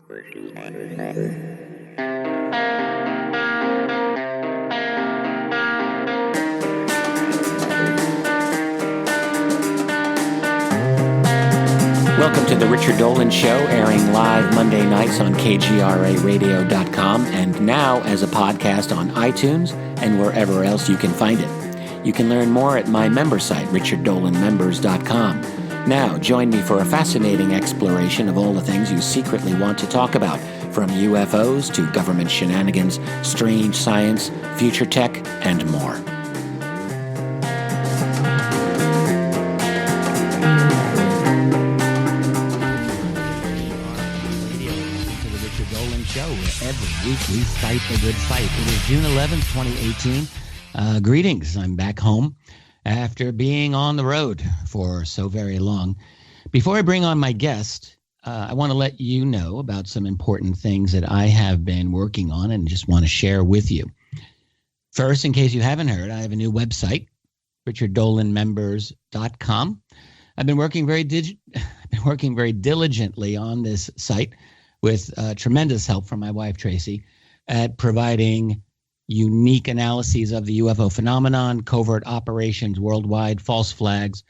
Welcome to the Richard Dolan Show, airing live Monday nights on kgraradio.com and now as a podcast on iTunes and wherever else you can find it. You can learn more at my member site, richarddolanmembers.com. Now, join me for a fascinating exploration of all the things you secretly want to talk about, from UFOs to government shenanigans, strange science, future tech, and more. Every week we cite a good fight. It is June 11th, 2018. Greetings. I'm back home after being on the road for so very long. Before I bring on my guest, I want to let you know about some important things that I have been working on and just want to share with you. First, in case you haven't heard, I have a new website, richarddolanmembers.com. I've been working very diligently on this site, with tremendous help from my wife, Tracy, at providing unique analyses of the UFO phenomenon, covert operations worldwide, false flags,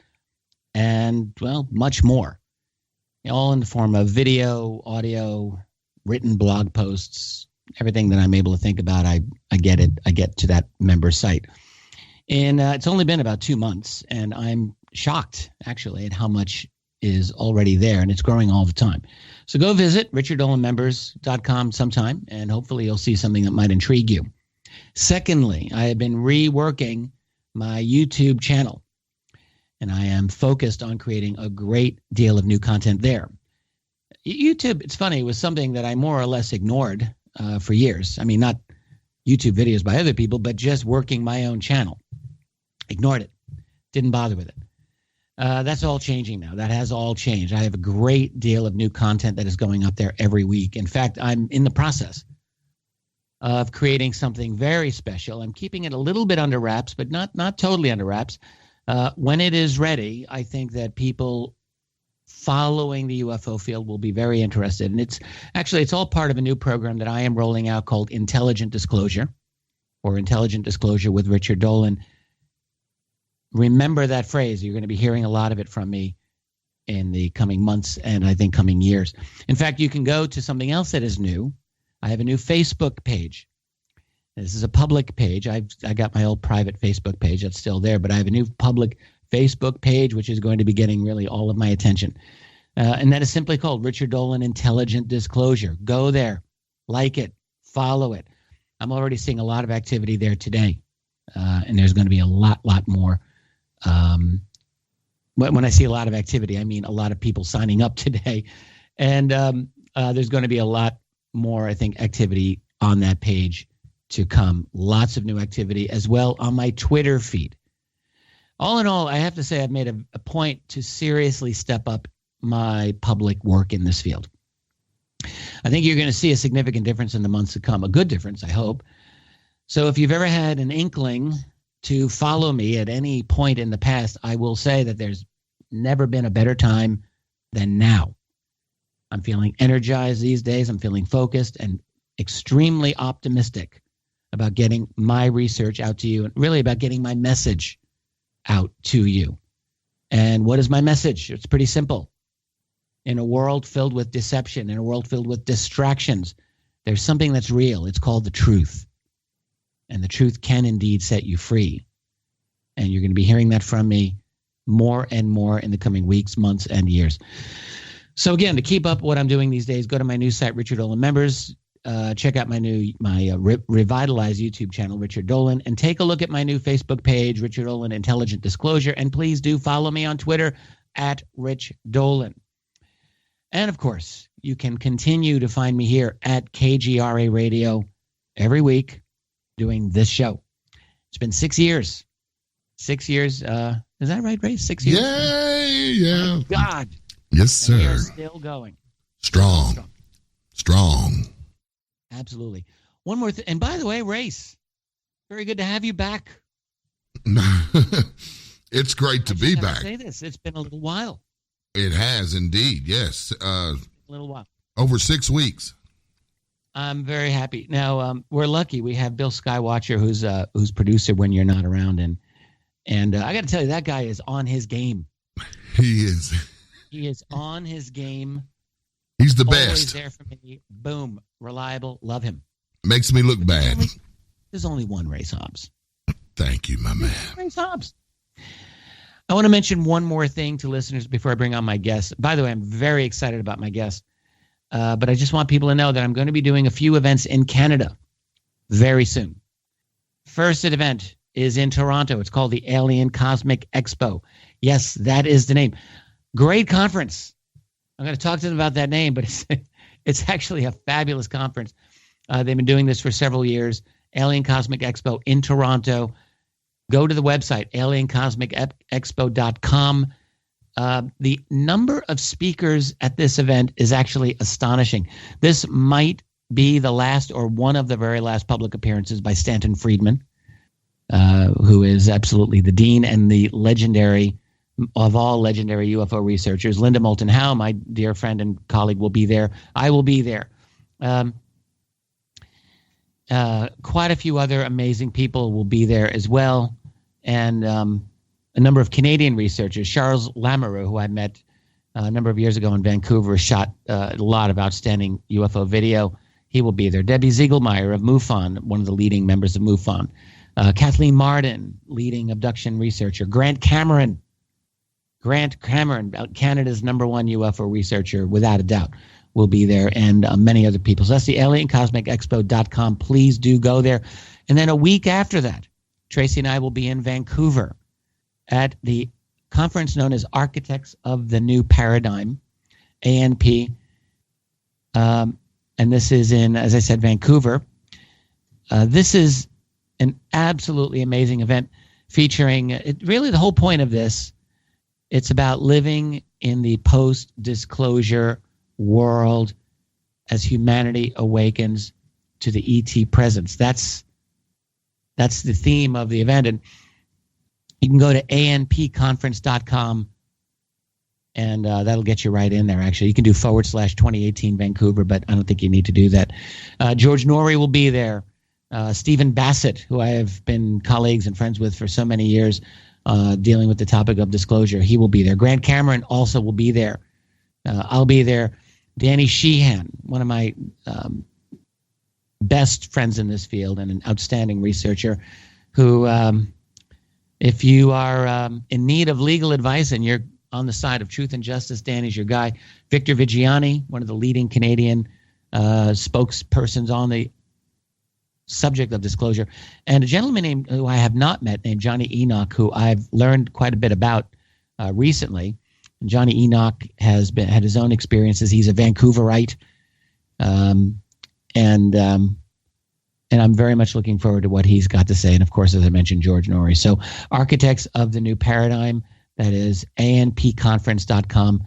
and, well, much more. All in the form of video, audio, written blog posts, everything that I'm able to think about, I get to that member site. And it's only been about 2 months, and I'm shocked, actually, at how much is already there, and it's growing all the time. So go visit richarddolanmembers.com sometime, and hopefully you'll see something that might intrigue you. Secondly, I have been reworking my YouTube channel, and I am focused on creating a great deal of new content there. YouTube, it's funny, was something that I more or less ignored for years. I mean, not YouTube videos by other people, but just working my own channel. Ignored it. Didn't bother with it. That's all changing now. That has all changed. I have a great deal of new content that is going up there every week. In fact, I'm in the process of creating something very special. I'm keeping it a little bit under wraps, but not totally under wraps. When it is ready, I think that people following the UFO field will be very interested. And it's all part of a new program that I am rolling out called Intelligent Disclosure, or Intelligent Disclosure with Richard Dolan. Remember that phrase. You're going to be hearing a lot of it from me in the coming months and I think coming years. In fact, you can go to something else that is new. I have a new Facebook page. This is a public page. I got my old private Facebook page. That's still there, but I have a new public Facebook page, which is going to be getting really all of my attention. And that is simply called Richard Dolan Intelligent Disclosure. Go there, like it, follow it. I'm already seeing a lot of activity there today, and there's going to be a lot more. When I see a lot of activity, I mean a lot of people signing up today. And there's going to be a lot more, I think, activity on that page to come. Lots of new activity as well on my Twitter feed. All in all, I have to say I've made a point to seriously step up my public work in this field. I think you're going to see a significant difference in the months to come, a good difference, I hope. So if you've ever had an inkling to follow me at any point in the past, I will say that there's never been a better time than now. I'm feeling energized these days. I'm feeling focused and extremely optimistic about getting my research out to you and really about getting my message out to you. And what is my message? It's pretty simple. In a world filled with deception, in a world filled with distractions, there's something that's real. It's called the truth. And the truth can indeed set you free. And you're going to be hearing that from me more and more in the coming weeks, months, and years. So again, to keep up what I'm doing these days, go to my new site, Richard Dolan Members. Check out my revitalized YouTube channel, Richard Dolan, and take a look at my new Facebook page, Richard Dolan Intelligent Disclosure. And please do follow me on Twitter at Rich Dolan. And of course, you can continue to find me here at KGRA Radio every week doing this show. It's been 6 years. 6 years. Is that right, Ray? 6 years? Yeah. Oh, God. Yes, sir. And we are still going. Strong. Absolutely. One more thing. And by the way, Race, very good to have you back. It's great to be back. Say this. It's been a little while. It has indeed, yes. A little while. Over 6 weeks. I'm very happy. Now, we're lucky. We have Bill Skywatcher, who's producer when you're not around. And I got to tell you, that guy is on his game. He is. He is on his game. He's the Always best. there for me. Boom. Reliable. Love him. Makes me look bad. There's only one Ray Hobbs. Thank you, my man. Ray Hobbs. I want to mention one more thing to listeners before I bring on my guest. By the way, I'm very excited about my guest. But I just want people to know that I'm going to be doing a few events in Canada very soon. First event is in Toronto. It's called the Alien Cosmic Expo. Yes, that is the name. Great conference. I'm going to talk to them about that name, but it's actually a fabulous conference. They've been doing this for several years. Alien Cosmic Expo in Toronto. Go to the website, aliencosmicexpo.com. The number of speakers at this event is actually astonishing. This might be the last or one of the very last public appearances by Stanton Friedman, who is absolutely the dean and the legendary of all legendary UFO researchers. Linda Moulton Howe, my dear friend and colleague, will be there. I will be there. Quite a few other amazing people will be there as well. And a number of Canadian researchers. Charles Lamoureux, who I met a number of years ago in Vancouver, shot a lot of outstanding UFO video. He will be there. Debbie Ziegelmeyer of MUFON, one of the leading members of MUFON. Kathleen Marden, leading abduction researcher. Grant Cameron, Canada's #1 UFO researcher, without a doubt, will be there, and many other people. So that's the aliencosmicexpo.com. Please do go there. And then a week after that, Tracy and I will be in Vancouver at the conference known as Architects of the New Paradigm, ANP. And this is in, as I said, Vancouver. This is an absolutely amazing event featuring, really the whole point of this, it's about living in the post-disclosure world as humanity awakens to the ET presence. That's the theme of the event. And you can go to anpconference.com and that'll get you right in there, actually. You can do /2018 Vancouver, but I don't think you need to do that. George Norrie will be there. Stephen Bassett, who I have been colleagues and friends with for so many years, dealing with the topic of disclosure, he will be there. Grant Cameron also will be there. I'll be there. Danny Sheehan, one of my best friends in this field and an outstanding researcher who, if you are in need of legal advice and you're on the side of truth and justice, Danny's your guy. Victor Vigiani, one of the leading Canadian spokespersons on the subject of disclosure, and a gentleman who I have not met named Johnny Enoch, who I've learned quite a bit about recently. And Johnny Enoch has had his own experiences. He's a Vancouverite, and I'm very much looking forward to what he's got to say. And of course, as I mentioned, George Norrie. So, Architects of the New Paradigm. That is anpconference.com.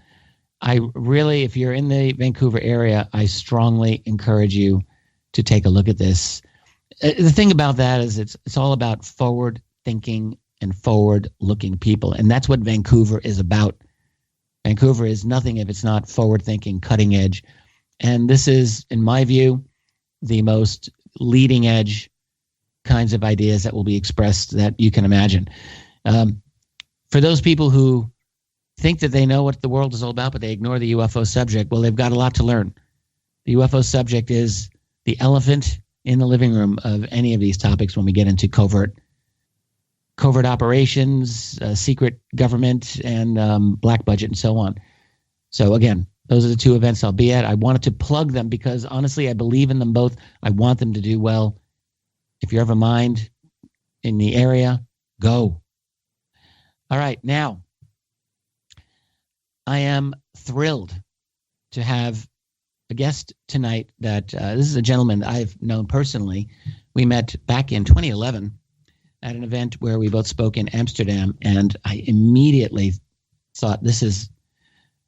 I really, if you're in the Vancouver area, I strongly encourage you to take a look at this. The thing about that is it's all about forward thinking and forward looking people. And that's what Vancouver is about. Vancouver is nothing if it's not forward thinking, cutting edge. And this is, in my view, the most leading edge kinds of ideas that will be expressed that you can imagine. For those people who think that they know what the world is all about, but they ignore the UFO subject, well, they've got a lot to learn. The UFO subject is the elephant in the living room of any of these topics when we get into covert operations, secret government, and black budget, and so on. So again, those are the two events I'll be at. I wanted to plug them because, honestly, I believe in them both. I want them to do well. If you have a mind in the area, go. All right, now, I am thrilled to have a guest tonight that this is a gentleman I've known personally. We met back in 2011 at an event where we both spoke in Amsterdam, and I immediately thought this is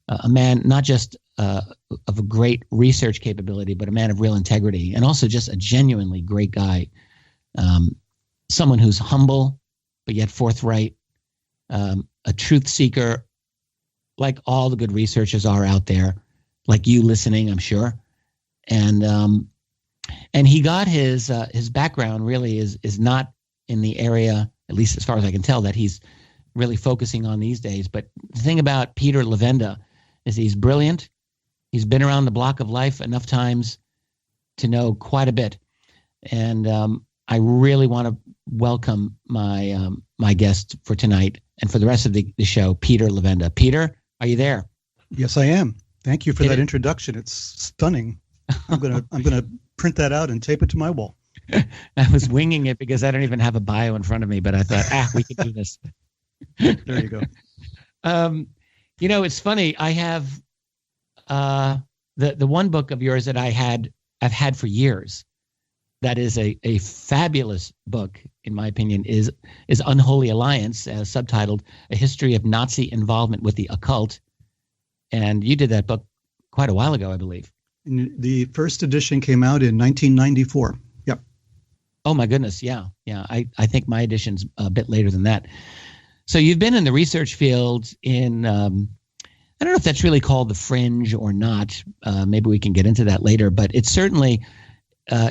a man not just of a great research capability, but a man of real integrity, and also just a genuinely great guy. Someone who's humble, but yet forthright, a truth seeker, like all the good researchers are out there, like you listening, I'm sure. and he got his background really is not in the area, at least as far as I can tell, that he's really focusing on these days. But the thing about Peter Levenda is he's brilliant. He's been around the block of life enough times to know quite a bit. And I really want to welcome my guest for tonight and for the rest of the show, Peter Levenda. Peter, are you there? Yes, I am. Thank you for that introduction. It's stunning. I'm gonna print that out and tape it to my wall. I was winging it because I don't even have a bio in front of me, but I thought, we could do this. There you go. It's funny. I have the one book of yours that I've had for years. That is a fabulous book, in my opinion, is Unholy Alliance, subtitled A History of Nazi Involvement with the Occult. And you did that book quite a while ago, I believe. The first edition came out in 1994. Yep. Oh, my goodness. Yeah. I think my edition's a bit later than that. So you've been in the research field in, I don't know if that's really called the fringe or not. Maybe we can get into that later. But it's certainly,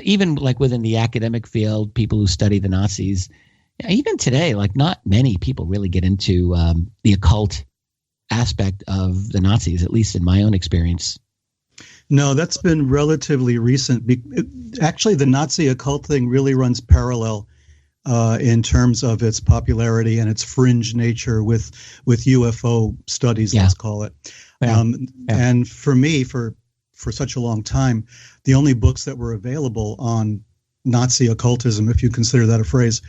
even like within the academic field, people who study the Nazis, even today, like not many people really get into the occult aspect of the Nazis, at least in my own experience. No, that's been relatively recent. Actually, the Nazi occult thing really runs parallel in terms of its popularity and its fringe nature with UFO studies, let's call it. And for me, for such a long time, the only books that were available on Nazi occultism, if you consider that a phrase,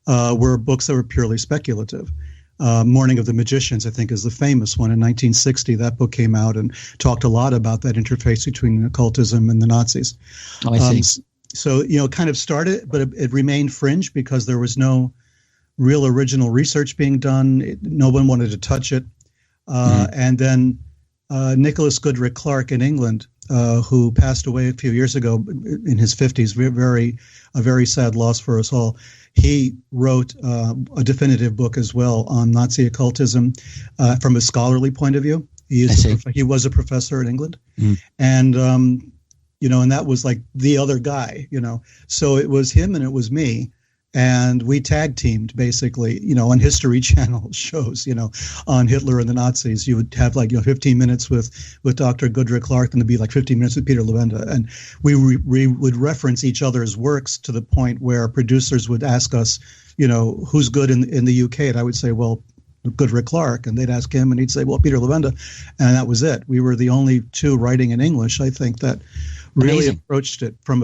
were books that were purely speculative. Morning of the Magicians, I think, is the famous one. In 1960, that book came out and talked a lot about that interface between occultism and the Nazis. Oh, I see. So, kind of started, but it remained fringe because there was no real original research being done. No one wanted to touch it. And then Nicholas Goodrick Clark in England, who passed away a few years ago in his 50s, a very sad loss for us all. He wrote a definitive book as well on Nazi occultism from a scholarly point of view. He was a professor in England, and and that was like the other guy, So it was him and it was me, and we tag teamed basically, on History Channel shows, on Hitler and the Nazis. You would have 15 minutes with Dr. Goodrick Clark, and there'd be 15 minutes with Peter Levenda, and we would reference each other's works to the point where producers would ask us, who's good in the UK, and I would say, well, Goodrick Clark, and they'd ask him, and he'd say, well, Peter Levenda, and that was it. We were the only two writing in English, I think, that really approached it from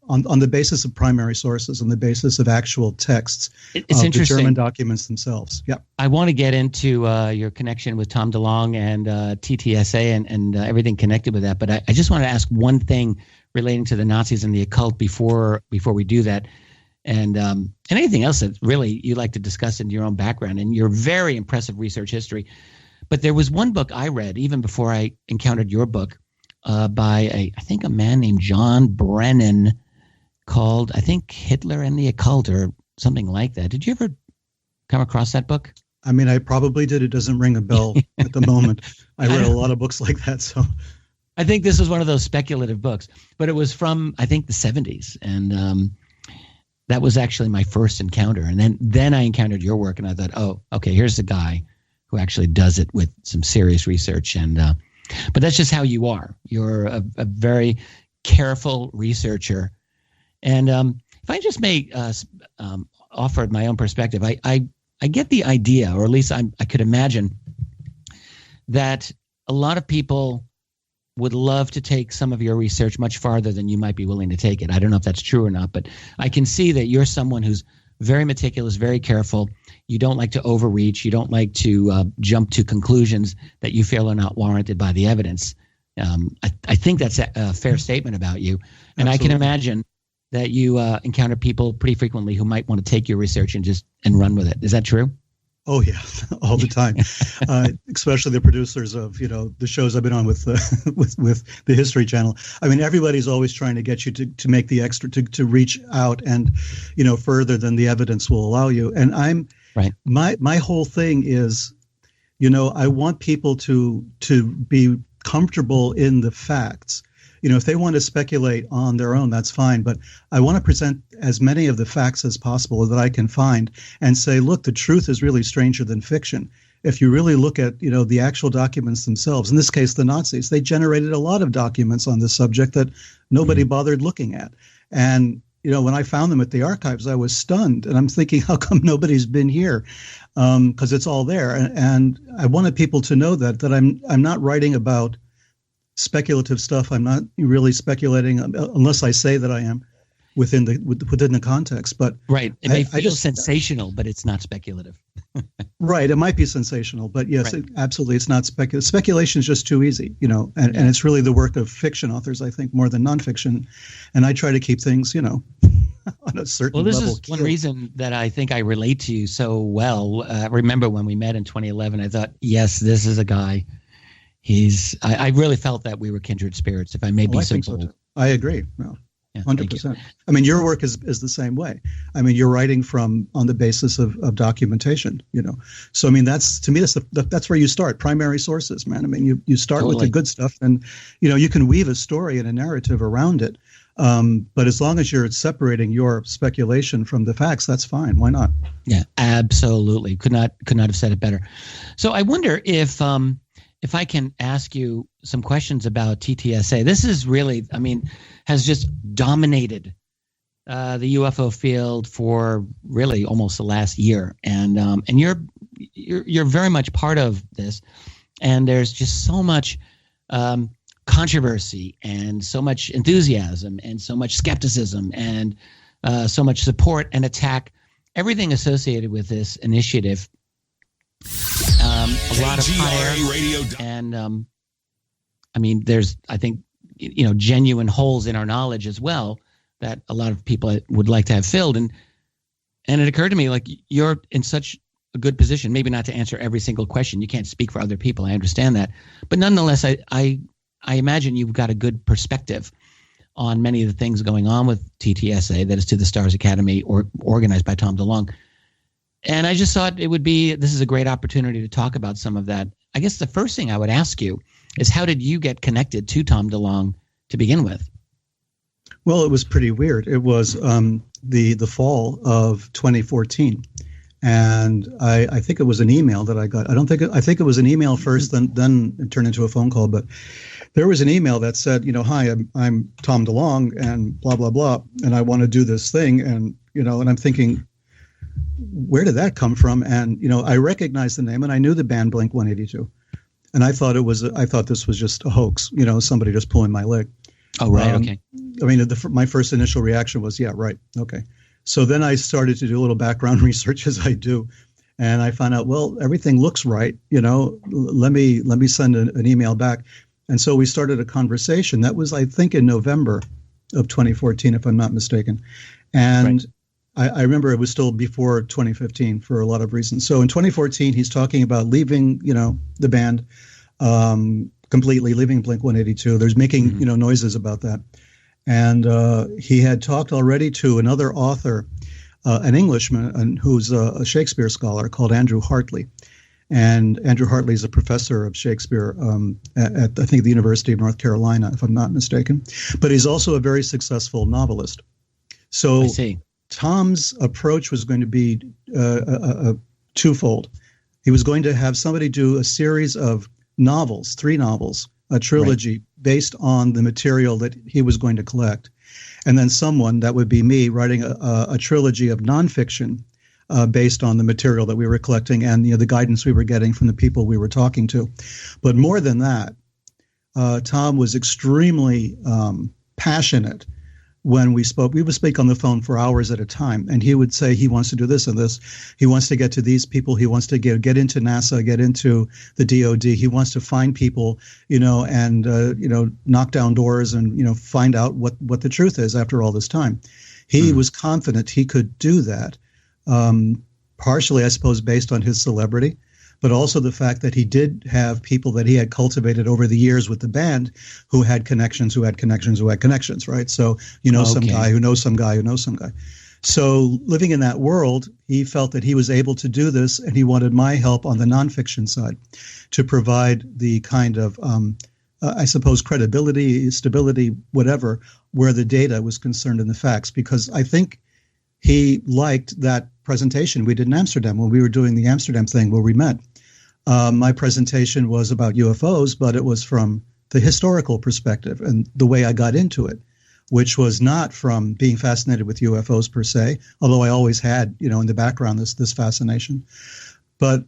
on the basis of primary sources, on the basis of actual texts, it's of interesting. The German documents themselves. Yeah, I want to get into your connection with Tom DeLonge and TTSA and everything connected with that, but I just want to ask one thing relating to the Nazis and the occult before we do that, and anything else that really you like to discuss in your own background and your very impressive research history. But there was one book I read even before I encountered your book by I think a man named John Brennan, called, I think, Hitler and the Occult or something like that. Did you ever come across that book? I mean, I probably did. It doesn't ring a bell at the moment. I read a lot of books like that. So I think this was one of those speculative books, but it was from, I think, the 70s. And that was actually my first encounter. And then I encountered your work, and I thought, oh, okay, here's the guy who actually does it with some serious research. And but that's just how you are. You're a very careful researcher. And if I just may offer my own perspective, I get the idea, or at least I could imagine, that a lot of people would love to take some of your research much farther than you might be willing to take it. I don't know if that's true or not, but I can see that you're someone who's very meticulous, very careful. You don't like to overreach. You don't like to jump to conclusions that you feel are not warranted by the evidence. I think that's a fair statement about you. And Absolutely. I can imagine that you encounter people pretty frequently who might want to take your research and run with it. Is that true? Oh yeah, all the time. Especially the producers of the shows I've been on with the History Channel. I mean, everybody's always trying to get you to make the extra to reach out and further than the evidence will allow you. And I'm right. My whole thing is, I want people to be comfortable in the facts. if they want to speculate on their own, that's fine. But I want to present as many of the facts as possible that I can find and say, look, the truth is really stranger than fiction. If you really look at, the actual documents themselves, in this case, the Nazis, they generated a lot of documents on this subject that nobody bothered looking at. And, when I found them at the archives, I was stunned. And I'm thinking, how come nobody's been here? Because it's all there. And I wanted people to know that I'm not writing about speculative stuff. I'm not really speculating unless I say that I am within the context. But right, it may feel sensational, but it's not speculative. Right, it might be sensational, but yes, right. Absolutely, it's not speculative. Speculation is just too easy, and it's really the work of fiction authors, I think, more than nonfiction. And I try to keep things, on a certain level. Well, this is one reason that I think I relate to you so well. I remember when we met in 2011, I thought, yes, this is a guy. I really felt that we were kindred spirits, if I may be simple. So I agree. No. Yeah, 100%. I mean, your work is the same way. I mean, you're writing on the basis of documentation, So, I mean, to me, that's where you start. Primary sources, man. I mean, you start with the good stuff and, you can weave a story and a narrative around it. But as long as you're separating your speculation from the facts, that's fine. Why not? Yeah, absolutely. Could not have said it better. So I wonder if I can ask you some questions about TTSA. This is really, has just dominated the UFO field for really almost the last year, and you're very much part of this. And there's just so much controversy and so much enthusiasm and so much skepticism and so much support and attack, everything associated with this initiative. A lot of hot air, and there's, I think, genuine holes in our knowledge as well that a lot of people would like to have filled. And it occurred to me, like, you're in such a good position, maybe not to answer every single question. You can't speak for other people. I understand that, but nonetheless, I imagine you've got a good perspective on many of the things going on with TTSA, that is To the Stars Academy, or organized by Tom DeLonge. And I just thought this is a great opportunity to talk about some of that. I guess the first thing I would ask you is, how did you get connected to Tom DeLonge to begin with? Well, it was pretty weird. It was the fall of 2014. And I think it was an email that I got. I think it was an email first, then it turned into a phone call. But there was an email that said, hi, I'm Tom DeLonge and blah, blah, blah. And I want to do this thing. And, and I'm thinking, where did that come from? And, I recognized the name, and I knew the band Blink-182. And I thought this was just a hoax, somebody just pulling my leg. Oh, right. Okay. My first initial reaction was, yeah, right. Okay. So then I started to do a little background research, as I do. And I found out, well, everything looks right. Let me send an email back. And so we started a conversation. That was, I think, in November of 2014, if I'm not mistaken. And right. I remember it was still before 2015 for a lot of reasons. So in 2014, he's talking about leaving, the band, completely leaving Blink-182. There's making, noises about that. And he had talked already to another author, an Englishman who's a Shakespeare scholar called Andrew Hartley. And Andrew Hartley is a professor of Shakespeare at, I think, the University of North Carolina, if I'm not mistaken. But he's also a very successful novelist. So I see. Tom's approach was going to be twofold. He was going to have somebody do a series of novels, 3 novels, a trilogy based on the material that he was going to collect. And then someone, that would be me, writing a trilogy of nonfiction based on the material that we were collecting and the guidance we were getting from the people we were talking to. But more than that, Tom was extremely passionate. When we spoke, we would speak on the phone for hours at a time, and he would say he wants to do this and this. He wants to get to these people. He wants to get into NASA, get into the DOD. He wants to find people, and knock down doors and find out what the truth is after all this time. He was confident he could do that, partially, I suppose, based on his celebrity, but also the fact that he did have people that he had cultivated over the years with the band who had connections, right? So, some guy who knows some guy who knows some guy. So living in that world, he felt that he was able to do this, and he wanted my help on the nonfiction side to provide the kind of I suppose, credibility, stability, whatever, where the data was concerned in the facts, because I think he liked that presentation we did in Amsterdam when we were doing the Amsterdam thing where we met. My presentation was about UFOs, but it was from the historical perspective and the way I got into it, which was not from being fascinated with UFOs per se, although I always had, in the background this fascination, but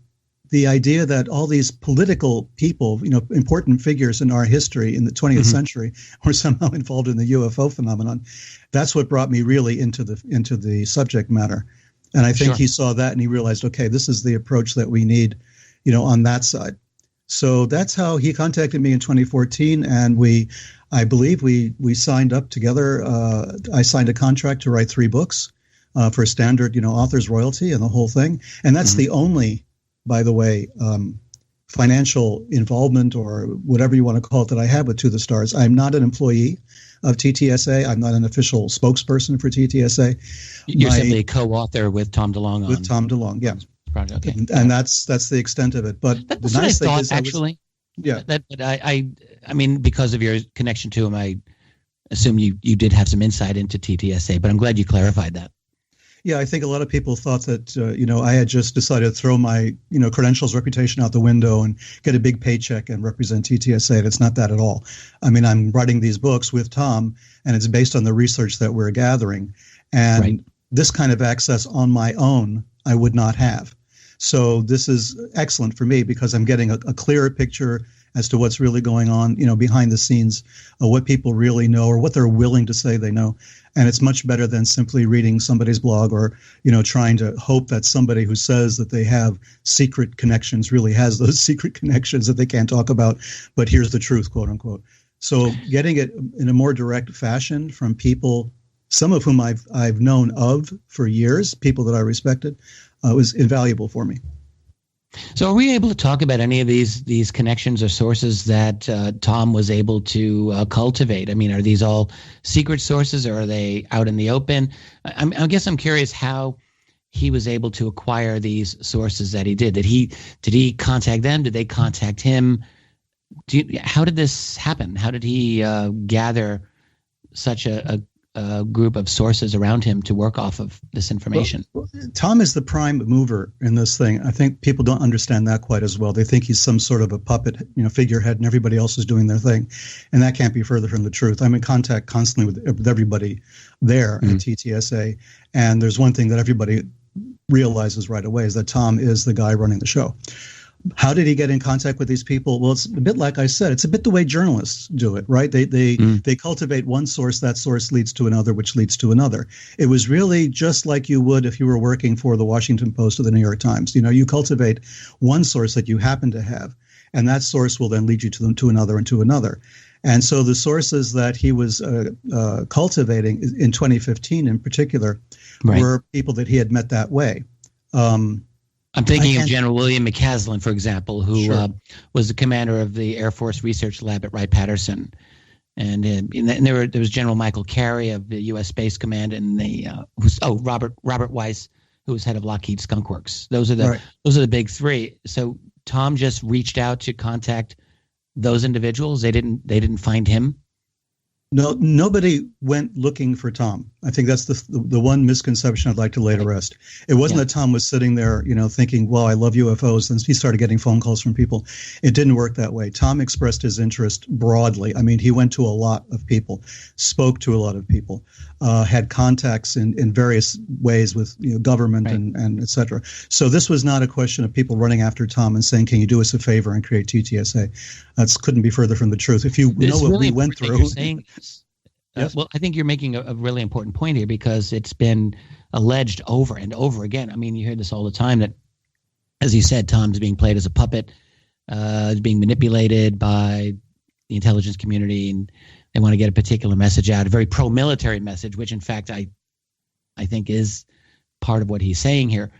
the idea that all these political people, important figures in our history in the 20th century were somehow involved in the UFO phenomenon. That's what brought me really into the subject matter. And I think he saw that and he realized, okay, this is the approach that we need, on that side. So that's how he contacted me in 2014. And I believe we signed up together. I signed a contract to write 3 books for standard, author's royalty and the whole thing. And that's the only, by the way, financial involvement or whatever you want to call it that I have with To the Stars. I'm not an employee of TTSA. I'm not an official spokesperson for TTSA. You're simply a co-author with Tom DeLonge. With Tom DeLonge, yeah. Project. Okay. And that's the extent of it. But that's the nice what I thing thought, is, actually. Yeah. I mean, because of your connection to him, I assume you did have some insight into TTSA, but I'm glad you clarified that. Yeah, I think a lot of people thought that, I had just decided to throw my, credentials, reputation out the window and get a big paycheck and represent TTSA. It's not that at all. I mean, I'm writing these books with Tom, and it's based on the research that we're gathering. And this kind of access on my own, I would not have. So this is excellent for me because I'm getting a clearer picture as to what's really going on, behind the scenes, what people really know or what they're willing to say they know. And it's much better than simply reading somebody's blog or, trying to hope that somebody who says that they have secret connections really has those secret connections that they can't talk about. But here's the truth, quote unquote. So getting it in a more direct fashion from people, some of whom I've known of for years, people that I respected, was invaluable for me. So are we able to talk about any of these connections or sources that Tom was able to cultivate? I mean, are these all secret sources or are they out in the open? I guess I'm curious how he was able to acquire these sources that he did. Did he contact them? Did they contact him? How did this happen? How did he gather such a group of sources around him to work off of this information? Well, Tom is the prime mover in this thing. I think people don't understand that quite as well. They think he's some sort of a puppet, figurehead, and everybody else is doing their thing. And that can't be further from the truth. I'm in contact constantly with everybody there at TTSA. And there's one thing that everybody realizes right away is that Tom is the guy running the show. How did he get in contact with these people? Well, it's a bit like I said. It's a bit the way journalists do it, right? They cultivate one source. That source leads to another, which leads to another. It was really just like you would if you were working for the Washington Post or the New York Times. You cultivate one source that you happen to have, and that source will then lead you to another and to another. And so the sources that he was cultivating in 2015 in particular were people that he had met that way. I'm thinking of General William McCaslin, for example, who was the commander of the Air Force Research Lab at Wright-Patterson. And there was General Michael Carey of the U.S. Space Command, and Robert Weiss, who was head of Lockheed Skunk Works. Those are the big three. So Tom just reached out to contact those individuals. They didn't find him. No, nobody went looking for Tom. I think that's the one misconception I'd like to lay to rest. It wasn't that Tom was sitting there, thinking, well, I love UFOs. And he started getting phone calls from people. It didn't work that way. Tom expressed his interest broadly. I mean, he went to a lot of people, spoke to a lot of people, had contacts in various ways with government and et cetera. So this was not a question of people running after Tom and saying, can you do us a favor and create TTSA? That couldn't be further from the truth. If you know what we went through. Yes. Well, I think you're making a really important point here because it's been alleged over and over again. I mean, you hear this all the time that, as you said, Tom's being played as a puppet, being manipulated by the intelligence community, and they want to get a particular message out, a very pro-military message, which, in fact, I think is part of what he's saying here.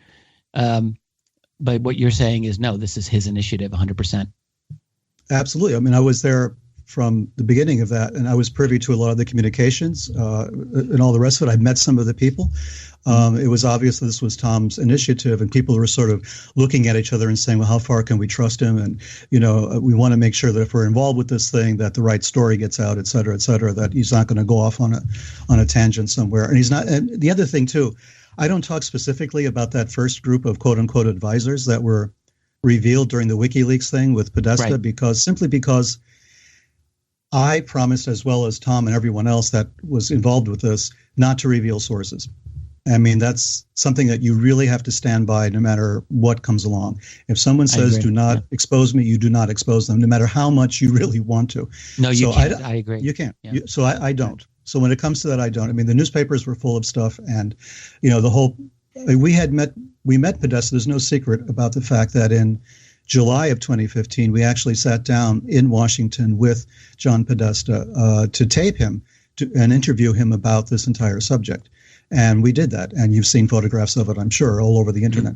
But what you're saying is, no, this is his initiative 100%. Absolutely. I mean, I was there from the beginning of that, and I was privy to a lot of the communications and all the rest of it. I met some of the people. It was obvious that this was Tom's initiative, and people were sort of looking at each other and saying, well, how far can we trust him? And, we want to make sure that if we're involved with this thing, that the right story gets out, et cetera, that he's not going to go off on a tangent somewhere. And he's not. And the other thing, too, I don't talk specifically about that first group of quote unquote advisors that were revealed during the WikiLeaks thing with Podesta, Right. because I promised, as well as Tom and everyone else that was involved with this, not to reveal sources. I mean, that's something that you really have to stand by no matter what comes along. If someone says, do not expose me, you do not expose them, no matter how much you really want to. No, you can't. I agree. You can't. Yeah. So I don't. So when it comes to that, I don't. I mean, the newspapers were full of stuff, and, the whole, we met Podesta. There's no secret about the fact that in July of 2015, we actually sat down in Washington with John Podesta to tape him and interview him about this entire subject. And we did that. And you've seen photographs of it, I'm sure, all over the internet.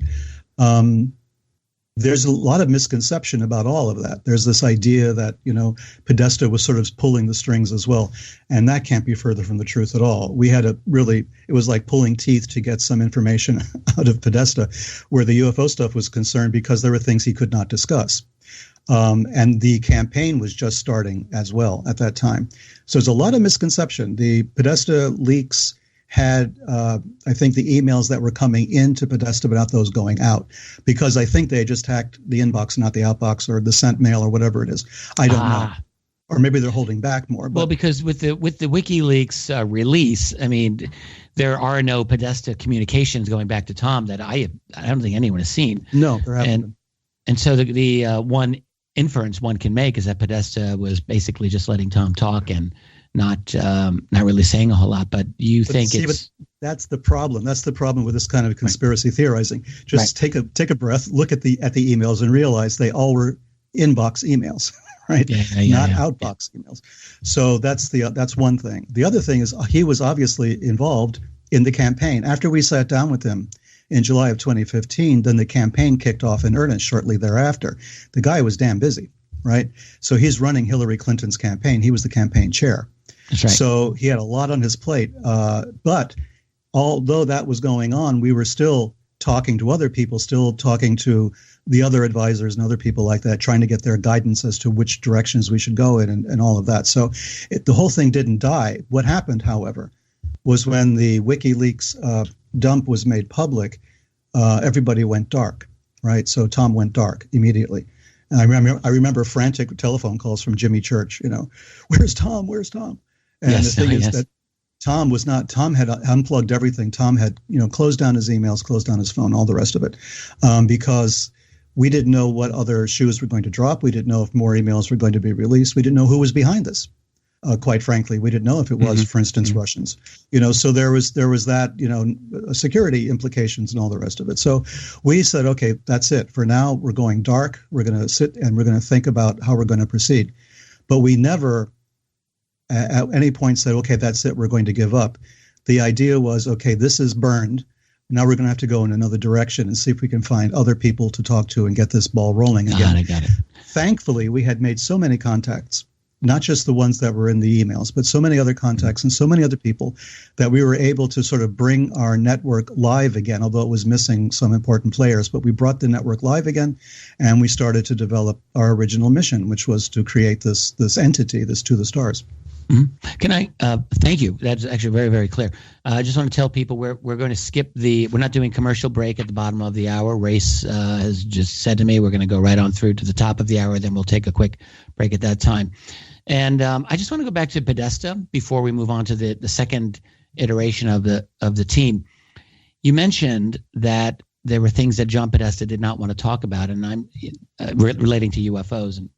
There's a lot of misconception about all of that. There's this idea that, Podesta was sort of pulling the strings as well. And that can't be further from the truth at all. We had it was like pulling teeth to get some information out of Podesta where the UFO stuff was concerned, because there were things he could not discuss. And the campaign was just starting as well at that time. So there's a lot of misconception. The Podesta leaks had, I think, the emails that were coming into Podesta, but not those going out, because I think they just hacked the inbox, not the outbox, or the sent mail, or whatever it is. I don't know. Or maybe they're holding back more. But. Well, because with the WikiLeaks release, I mean, there are no Podesta communications going back to Tom that I don't think anyone has seen. No, there haven't been. And so the one inference one can make is that Podesta was basically just letting Tom talk and not really saying a whole lot. But that's the problem. That's the problem with this kind of conspiracy theorizing. Just take a breath, look at the emails, and realize they all were inbox emails, right? Not outbox emails. So that's one thing. The other thing is he was obviously involved in the campaign. After we sat down with him in July of 2015, then the campaign kicked off in earnest shortly thereafter. The guy was damn busy, right? So he's running Hillary Clinton's campaign. He was the campaign chair. That's right. So he had a lot on his plate. But although that was going on, we were still talking to other people, still talking to the other advisors and other people like that, trying to get their guidance as to which directions we should go in and all of that. So the whole thing didn't die. What happened, however, was when the WikiLeaks dump was made public, everybody went dark, right? So Tom went dark immediately. And I remember frantic telephone calls from Jimmy Church, where's Tom? Where's Tom? And the thing is that Tom had unplugged everything. Tom had, closed down his emails, closed down his phone, all the rest of it, because we didn't know what other shoes were going to drop. We didn't know if more emails were going to be released. We didn't know who was behind this. Quite frankly, we didn't know if it was, for instance, Russians. So there was that, security implications and all the rest of it. So we said, okay, that's it. For now, we're going dark. We're going to sit and we're going to think about how we're going to proceed. But we never at any point said, okay, that's it. We're going to give up. The idea was, okay, this is burned. Now we're going to have to go in another direction and see if we can find other people to talk to and get this ball rolling again. I got it. Thankfully, we had made so many contacts, not just the ones that were in the emails, but so many other contacts and so many other people that we were able to sort of bring our network live again, although it was missing some important players. But we brought the network live again, and we started to develop our original mission, which was to create this entity, this To the Stars. Mm-hmm. Can I thank you? That's actually very, very clear. I just want to tell people we're going to skip we're not doing commercial break at the bottom of the hour. Race has just said to me we're going to go right on through to the top of the hour. Then we'll take a quick break at that time. And I just want to go back to Podesta before we move on to the second iteration of the team. You mentioned that there were things that John Podesta did not want to talk about, and I'm relating to UFOs. And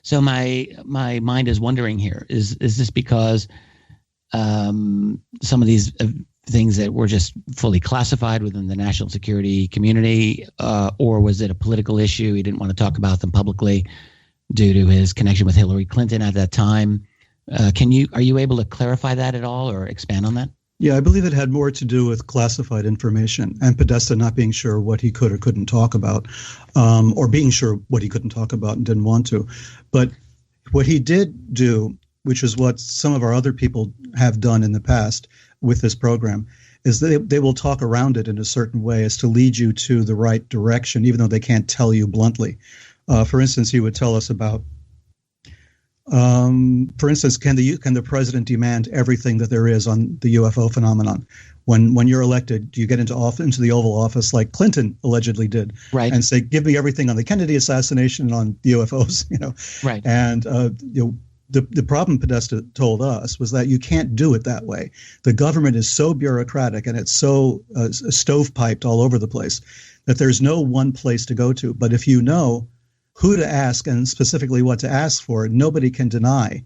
so my mind is wondering here: is this because some of these things that were just fully classified within the national security community, or was it a political issue? He didn't want to talk about them publicly due to his connection with Hillary Clinton at that time. Are you able to clarify that at all or expand on that? Yeah, I believe it had more to do with classified information and Podesta not being sure what he could or couldn't talk about, or being sure what he couldn't talk about and didn't want to. But What he did do, which is what some of our other people have done in the past with this program, is they will talk around it in a certain way as to lead you to the right direction, even though they can't tell you bluntly. For instance, he would tell us about, for instance, can the president demand everything that there is on the UFO phenomenon? When you're elected, do you get into the Oval Office like Clinton allegedly did, right, and say, give me everything on the Kennedy assassination and on the UFOs, right? And the problem Podesta told us was that you can't do it that way. The government is so bureaucratic and it's so stovepiped all over the place that there's no one place to go to. But if you know who to ask and specifically what to ask for, nobody can deny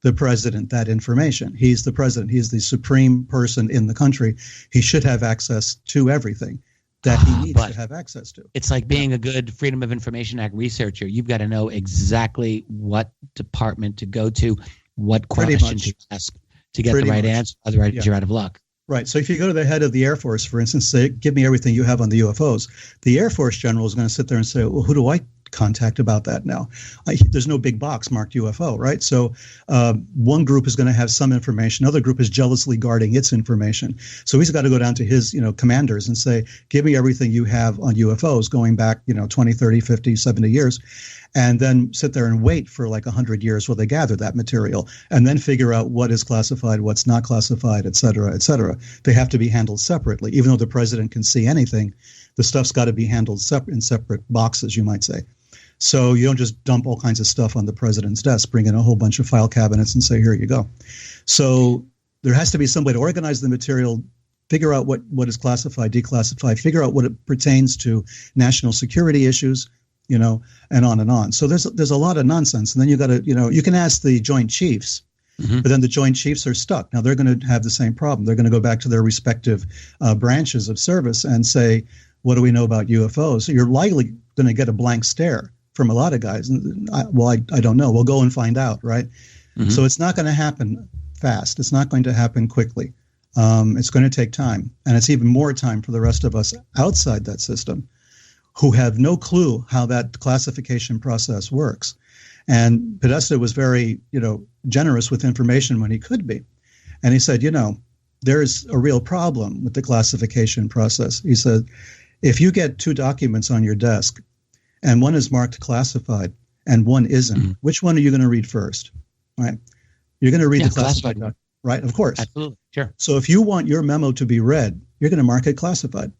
the president that information. He's the president. He's the supreme person in the country. He should have access to everything that he needs to have access to. It's like being a good Freedom of Information Act researcher. You've got to know exactly what department to go to, what question to ask to get the right answer. Otherwise, you're out of luck. Right. So if you go to the head of the Air Force, for instance, say, give me everything you have on the UFOs, the Air Force general is going to sit there and say, well, who do I contact about that now? There's no big box marked UFO, right? So one group is going to have some information. Another group is jealously guarding its information. So he's got to go down to his, commanders and say, give me everything you have on UFOs going back, 20, 30, 50, 70 years, and then sit there and wait for like 100 years while they gather that material and then figure out what is classified, what's not classified, et cetera, et cetera. They have to be handled separately. Even though the president can see anything, the stuff's got to be handled in separate boxes, you might say. So you don't just dump all kinds of stuff on the president's desk, bring in a whole bunch of file cabinets and say, here you go. So there has to be some way to organize the material, figure out what is classified, declassified, figure out what it pertains to national security issues, and on and on. So there's a lot of nonsense. And then you got to, you can ask the Joint Chiefs, but then the Joint Chiefs are stuck. Now they're going to have the same problem. They're going to go back to their respective branches of service and say, what do we know about UFOs? So you're likely going to get a blank stare from a lot of guys. I don't know. We'll go and find out, right? Mm-hmm. So it's not going to happen fast. It's not going to happen quickly. It's going to take time. And it's even more time for the rest of us outside that system who have no clue how that classification process works. And Podesta was very, generous with information when he could be. And he said, there's a real problem with the classification process. He said, if you get two documents on your desk and one is marked classified and one isn't, which one are you going to read first? Right? You're going to read the classified document, right? Of course. Absolutely. Sure. So if you want your memo to be read, you're going to mark it classified,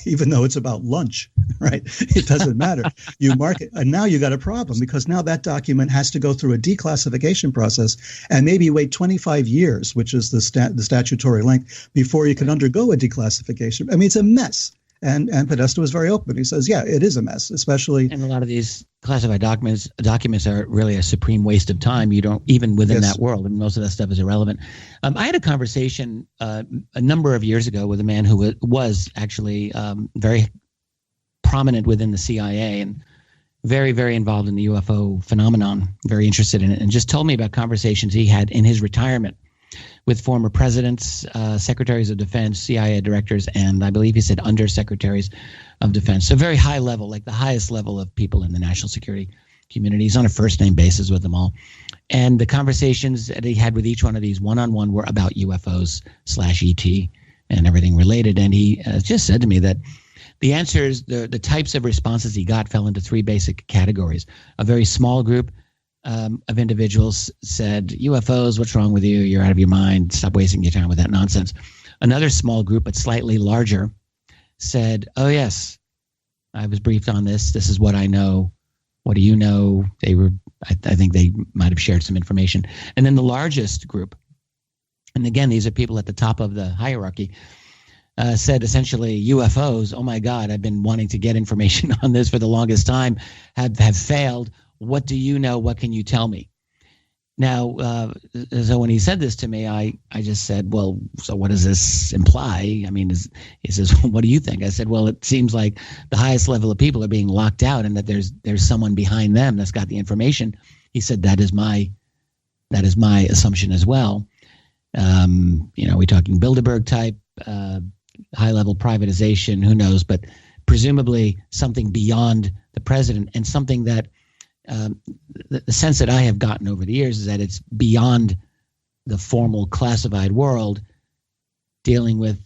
even though it's about lunch, right? It doesn't matter. You mark it. And now you got a problem because now that document has to go through a declassification process and maybe wait 25 years, which is the statutory length, before you can undergo a declassification. I mean, it's a mess. And Podesta was very open. He says, yeah, it is a mess, especially. And a lot of these classified documents are really a supreme waste of time. You don't, even within that world, and most of that stuff is irrelevant. I had a conversation a number of years ago with a man who was actually very prominent within the CIA and very, very involved in the UFO phenomenon, very interested in it, and just told me about conversations he had in his retirement with former presidents, secretaries of defense, CIA directors, and I believe he said undersecretaries of defense. So very high level, like the highest level of people in the national security community. He's on a first name basis with them all. And the conversations that he had with each one of these one-on-one were about UFOs /ET and everything related. And he just said to me that the answers, the types of responses he got fell into three basic categories. A very small group of individuals said, UFOs, what's wrong with you? You're out of your mind. Stop wasting your time with that nonsense. Another small group, but slightly larger, said, oh, yes, I was briefed on this. This is what I know. What do you know? They were, I think they might have shared some information. And then the largest group, and again, these are people at the top of the hierarchy, said essentially UFOs, oh my God, I've been wanting to get information on this for the longest time, have failed. What do you know? What can you tell me? Now, so when he said this to me, I just said, well, so what does this imply? I mean, he says, what do you think? I said, well, it seems like the highest level of people are being locked out and that there's someone behind them that's got the information. He said, that is my assumption as well. We're talking Bilderberg type, high level privatization, who knows, but presumably something beyond the president and something that the sense that I have gotten over the years is that it's beyond the formal classified world, dealing with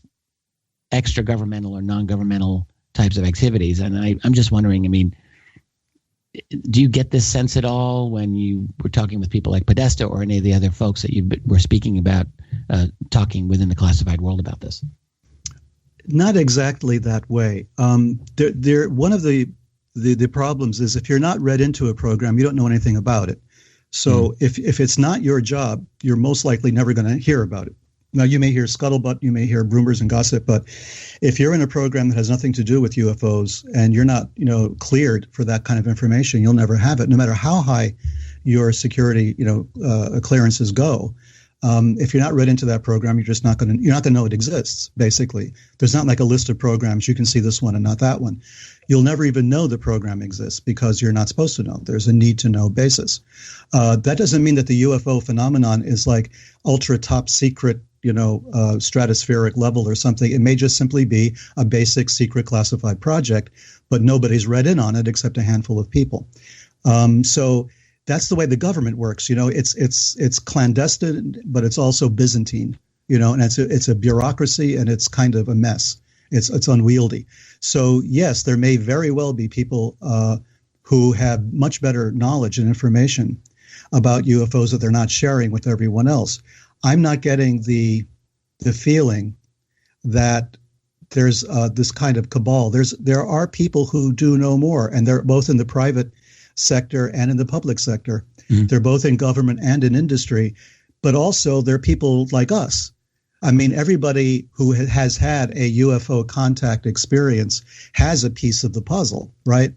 extra governmental or non-governmental types of activities. And I'm just wondering, I mean, do you get this sense at all when you were talking with people like Podesta or any of the other folks that you were speaking about, talking within the classified world about this? Not exactly that way. One of the problems is if you're not read into a program, you don't know anything about it. So if it's not your job, you're most likely never going to hear about it. Now, you may hear scuttlebutt, you may hear rumors and gossip, but if you're in a program that has nothing to do with UFOs and you're not, cleared for that kind of information, you'll never have it, no matter how high your security, clearances go. If you're not read into that program, you're not going to know it exists. Basically, there's not like a list of programs. You can see this one and not that one. You'll never even know the program exists because you're not supposed to know. There's a need to know basis. That doesn't mean that the UFO phenomenon is like ultra top secret, stratospheric level or something. It may just simply be a basic secret classified project, but nobody's read in on it except a handful of people. So that's the way the government works. It's clandestine, but it's also Byzantine. And it's a bureaucracy, and it's kind of a mess. It's unwieldy. So yes, there may very well be people who have much better knowledge and information about UFOs that they're not sharing with everyone else. I'm not getting the feeling that there's this kind of cabal. There are people who do know more, and they're both in the private sector and in the public sector. Mm-hmm. They're both in government and in industry, but also they're people like us. I mean, everybody who has had a UFO contact experience has a piece of the puzzle, right?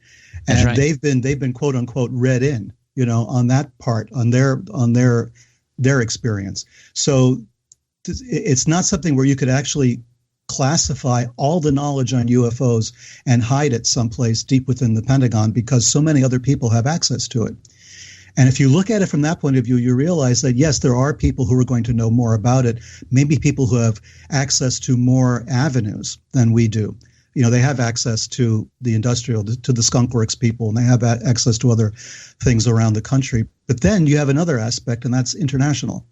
That's and right. they've been quote unquote read in, on that part, on their experience. So it's not something where you could actually classify all the knowledge on UFOs and hide it someplace deep within the Pentagon because so many other people have access to it. And if you look at it from that point of view, you realize that, yes, there are people who are going to know more about it, maybe people who have access to more avenues than we do. They have access to the industrial, to the skunk works people, and they have access to other things around the country. But then you have another aspect, and that's international.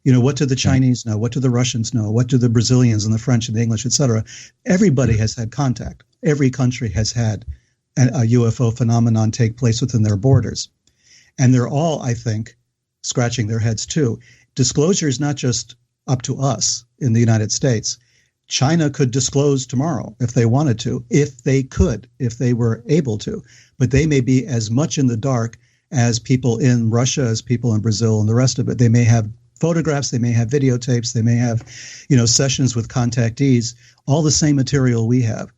What do the Chinese know? What do the Russians know? What do the Brazilians and the French and the English, et cetera? Everybody has had contact. Every country has had a UFO phenomenon take place within their borders. And they're all, I think, scratching their heads too. Disclosure is not just up to us in the United States. China could disclose tomorrow if they wanted to, if they were able to. But they may be as much in the dark as people in Russia, as people in Brazil and the rest of it. They may have photographs, they may have videotapes, they may have, sessions with contactees, all the same material we have.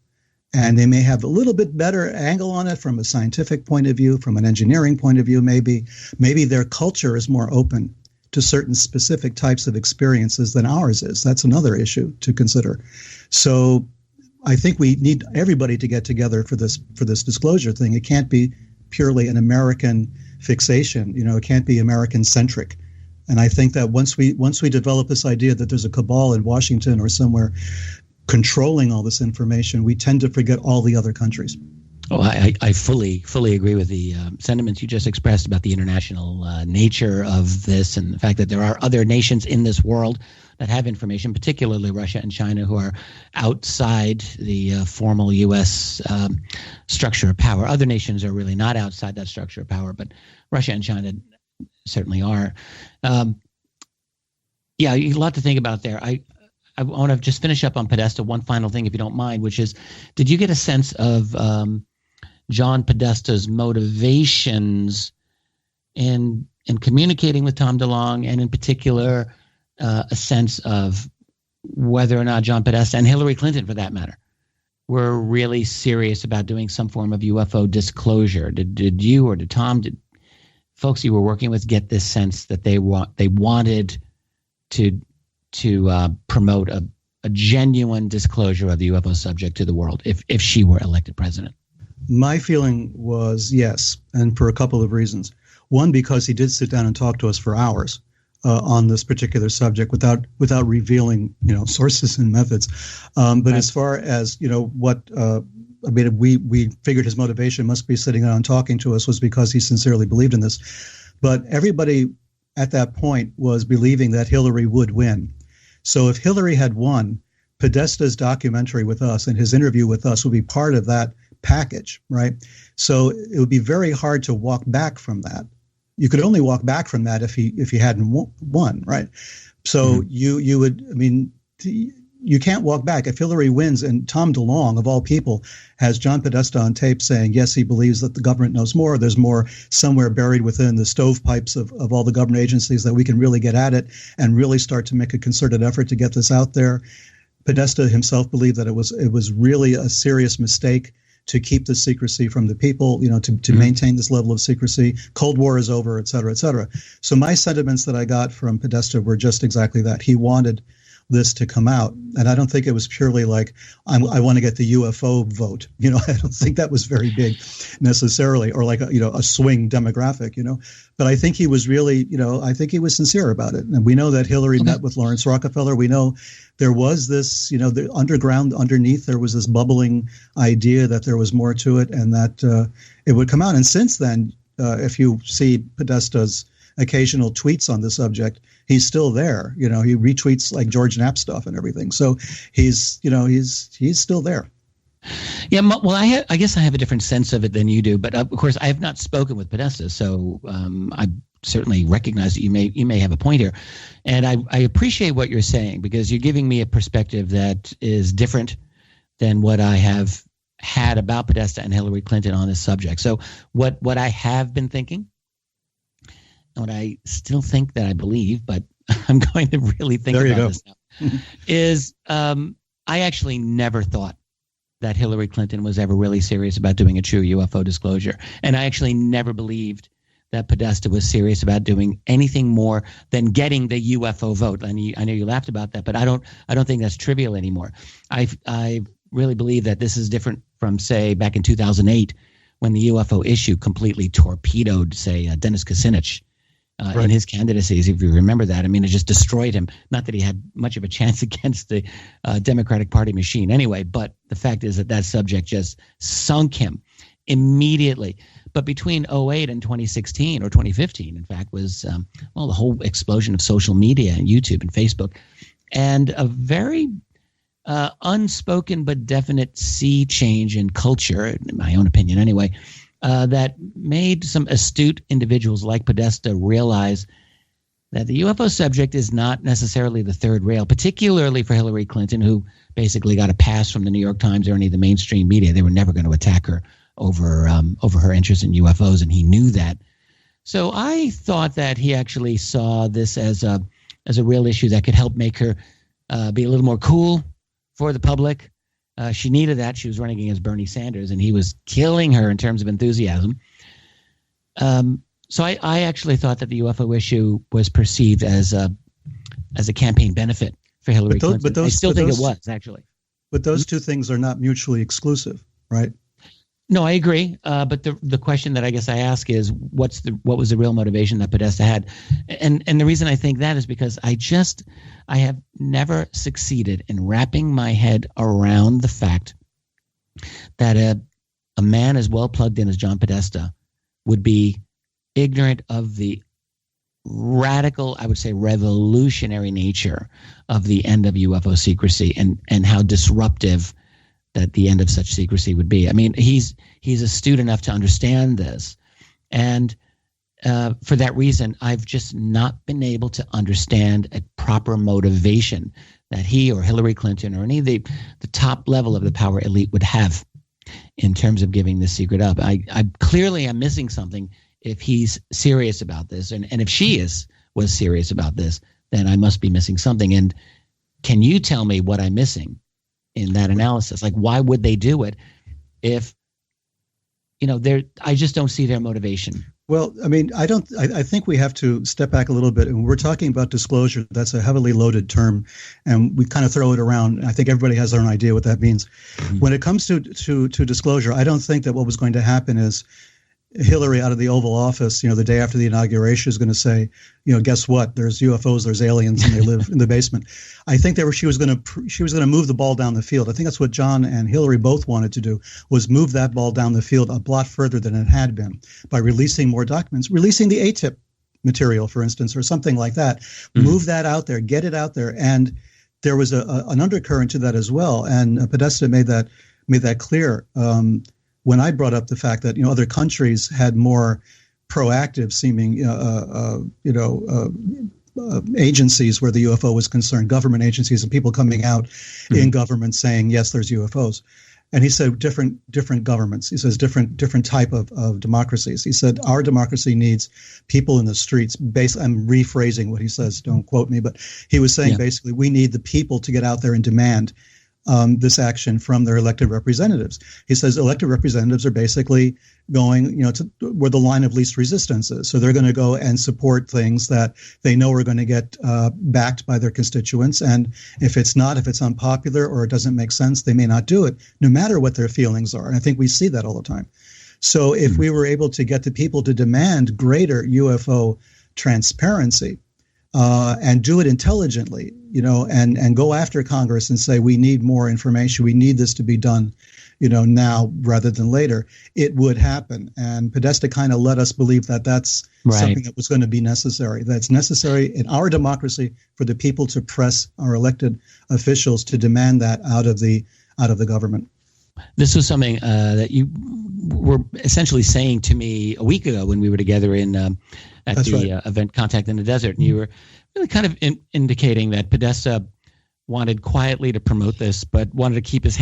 And they may have a little bit better angle on it from a scientific point of view, from an engineering point of view, maybe. Maybe their culture is more open to certain specific types of experiences than ours is. That's another issue to consider. So I think we need everybody to get together for this disclosure thing. It can't be purely an American fixation. It can't be American-centric. And I think that once we develop this idea that there's a cabal in Washington or somewhere controlling all this information, we tend to forget all the other countries. Oh, I fully agree with the sentiments you just expressed about the international nature of this, and the fact that there are other nations in this world that have information, particularly Russia and China, who are outside the formal U.S. Structure of power. Other nations are really not outside that structure of power, but Russia and China certainly are. Yeah, a lot to think about there. I want to just finish up on Podesta. One final thing, if you don't mind, which is, did you get a sense of John Podesta's motivations in communicating with Tom DeLonge, and in particular, a sense of whether or not John Podesta and Hillary Clinton, for that matter, were really serious about doing some form of UFO disclosure? Did you or did Tom, did folks you were working with get this sense that they wanted to promote a genuine disclosure of the UFO subject to the world if she were elected president? My feeling was yes, and for a couple of reasons. One, because he did sit down and talk to us for hours on this particular subject without revealing sources and methods. But as far as what I mean, we figured his motivation must be sitting down and talking to us was because he sincerely believed in this. But everybody at that point was believing that Hillary would win. So if Hillary had won, Podesta's documentary with us and his interview with us would be part of that package, right? So it would be very hard to walk back from that. You could only walk back from that if he hadn't won, right? So you would, I mean, you can't walk back. If Hillary wins, and Tom DeLonge, of all people, has John Podesta on tape saying, yes, he believes that the government knows more. There's more somewhere buried within the stovepipes of all the government agencies that we can really get at it and really start to make a concerted effort to get this out there. Podesta himself believed that it was really a serious mistake to keep the secrecy from the people, to maintain this level of secrecy. Cold War is over, et cetera, et cetera. So my sentiments that I got from Podesta were just exactly that. He wanted this to come out. And I don't think it was purely like, I want to get the UFO vote. I don't think that was very big necessarily, or like, a swing demographic, But I think he was really, I think he was sincere about it. And we know that Hillary met with Lawrence Rockefeller. We know there was this, the underground underneath, there was this bubbling idea that there was more to it and that it would come out. And since then, if you see Podesta's occasional tweets on the subject, he's still there. He retweets like George Knapp stuff and everything. So he's still there. Yeah. Well, I guess I have a different sense of it than you do, but of course I have not spoken with Podesta. So I certainly recognize that you may have a point here. And I appreciate what you're saying, because you're giving me a perspective that is different than what I have had about Podesta and Hillary Clinton on this subject. So what I have been thinking, what I still think that I believe, but I'm going to really think about this now, is I actually never thought that Hillary Clinton was ever really serious about doing a true UFO disclosure. And I actually never believed that Podesta was serious about doing anything more than getting the UFO vote. And I know you laughed about that, but I don't think that's trivial anymore. I really believe that this is different from, say, back in 2008, when the UFO issue completely torpedoed, say, Dennis Kucinich. In his candidacies, if you remember that. I mean, it just destroyed him. Not that he had much of a chance against the Democratic Party machine anyway, but the fact is that subject just sunk him immediately. But between 2008 and 2016, or 2015, in fact, was, the whole explosion of social media and YouTube and Facebook, and a very unspoken but definite sea change in culture, in my own opinion anyway, that made some astute individuals like Podesta realize that the UFO subject is not necessarily the third rail, particularly for Hillary Clinton, who basically got a pass from the New York Times or any of the mainstream media. They were never going to attack her over her interest in UFOs, and he knew that. So I thought that he actually saw this as a real issue that could help make her be a little more cool for the public. She needed that. She was running against Bernie Sanders, and he was killing her in terms of enthusiasm. So I actually thought that the UFO issue was perceived as a campaign benefit for Hillary Clinton. I still think it was, actually. But those two things are not mutually exclusive, right? No, I agree. But the question that I guess I ask is, what was the real motivation that Podesta had? And the reason I think that is because I have never succeeded in wrapping my head around the fact that a man as well plugged in as John Podesta would be ignorant of the radical, I would say revolutionary nature of the end of UFO secrecy and how disruptive that the end of such secrecy would be. I mean, he's astute enough to understand this. And for that reason, I've just not been able to understand a proper motivation that he or Hillary Clinton or any of the top level of the power elite would have in terms of giving this secret up. I clearly am missing something if he's serious about this. And if she was serious about this, then I must be missing something. And can you tell me what I'm missing in that analysis? Like, why would they do it if, I just don't see their motivation. Well, I mean, I think we have to step back a little bit. And when we're talking about disclosure, that's a heavily loaded term, and we kind of throw it around. I think everybody has their own idea what that means. Mm-hmm. When it comes to disclosure, I don't think that what was going to happen is Hillary out of the Oval Office, the day after the inauguration is going to say, guess what? There's UFOs, there's aliens, and they live in the basement. I think she was going to move the ball down the field. I think that's what John and Hillary both wanted to do, was move that ball down the field a lot further than it had been by releasing more documents, releasing the ATIP material, for instance, or something like that. Move that out there, get it out there. And there was an undercurrent to that as well. And Podesta made that clear. When I brought up the fact that other countries had more proactive seeming agencies where the UFO was concerned, government agencies and people coming out in government saying yes, there's UFOs, and he said different governments. He says different type of democracies. He said our democracy needs people in the streets. I'm rephrasing what he says. Don't quote me, but he was saying basically we need the people to get out there and demand this action from their elected representatives. He says elected representatives are basically going, to where the line of least resistance is. So they're going to go and support things that they know are going to get backed by their constituents. And if it's unpopular or it doesn't make sense, they may not do it, no matter what their feelings are. And I think we see that all the time. So if we were able to get the people to demand greater UFO transparency, and do it intelligently, and go after Congress and say, we need more information. We need this to be done, now rather than later. It would happen. And Podesta kind of let us believe that that's something that was going to be necessary. That's necessary in our democracy for the people to press our elected officials to demand that out of the government. This was something that you were essentially saying to me a week ago when we were together at the event Contact in the Desert, and you were really kind of indicating that Podesta wanted quietly to promote this, but wanted to keep his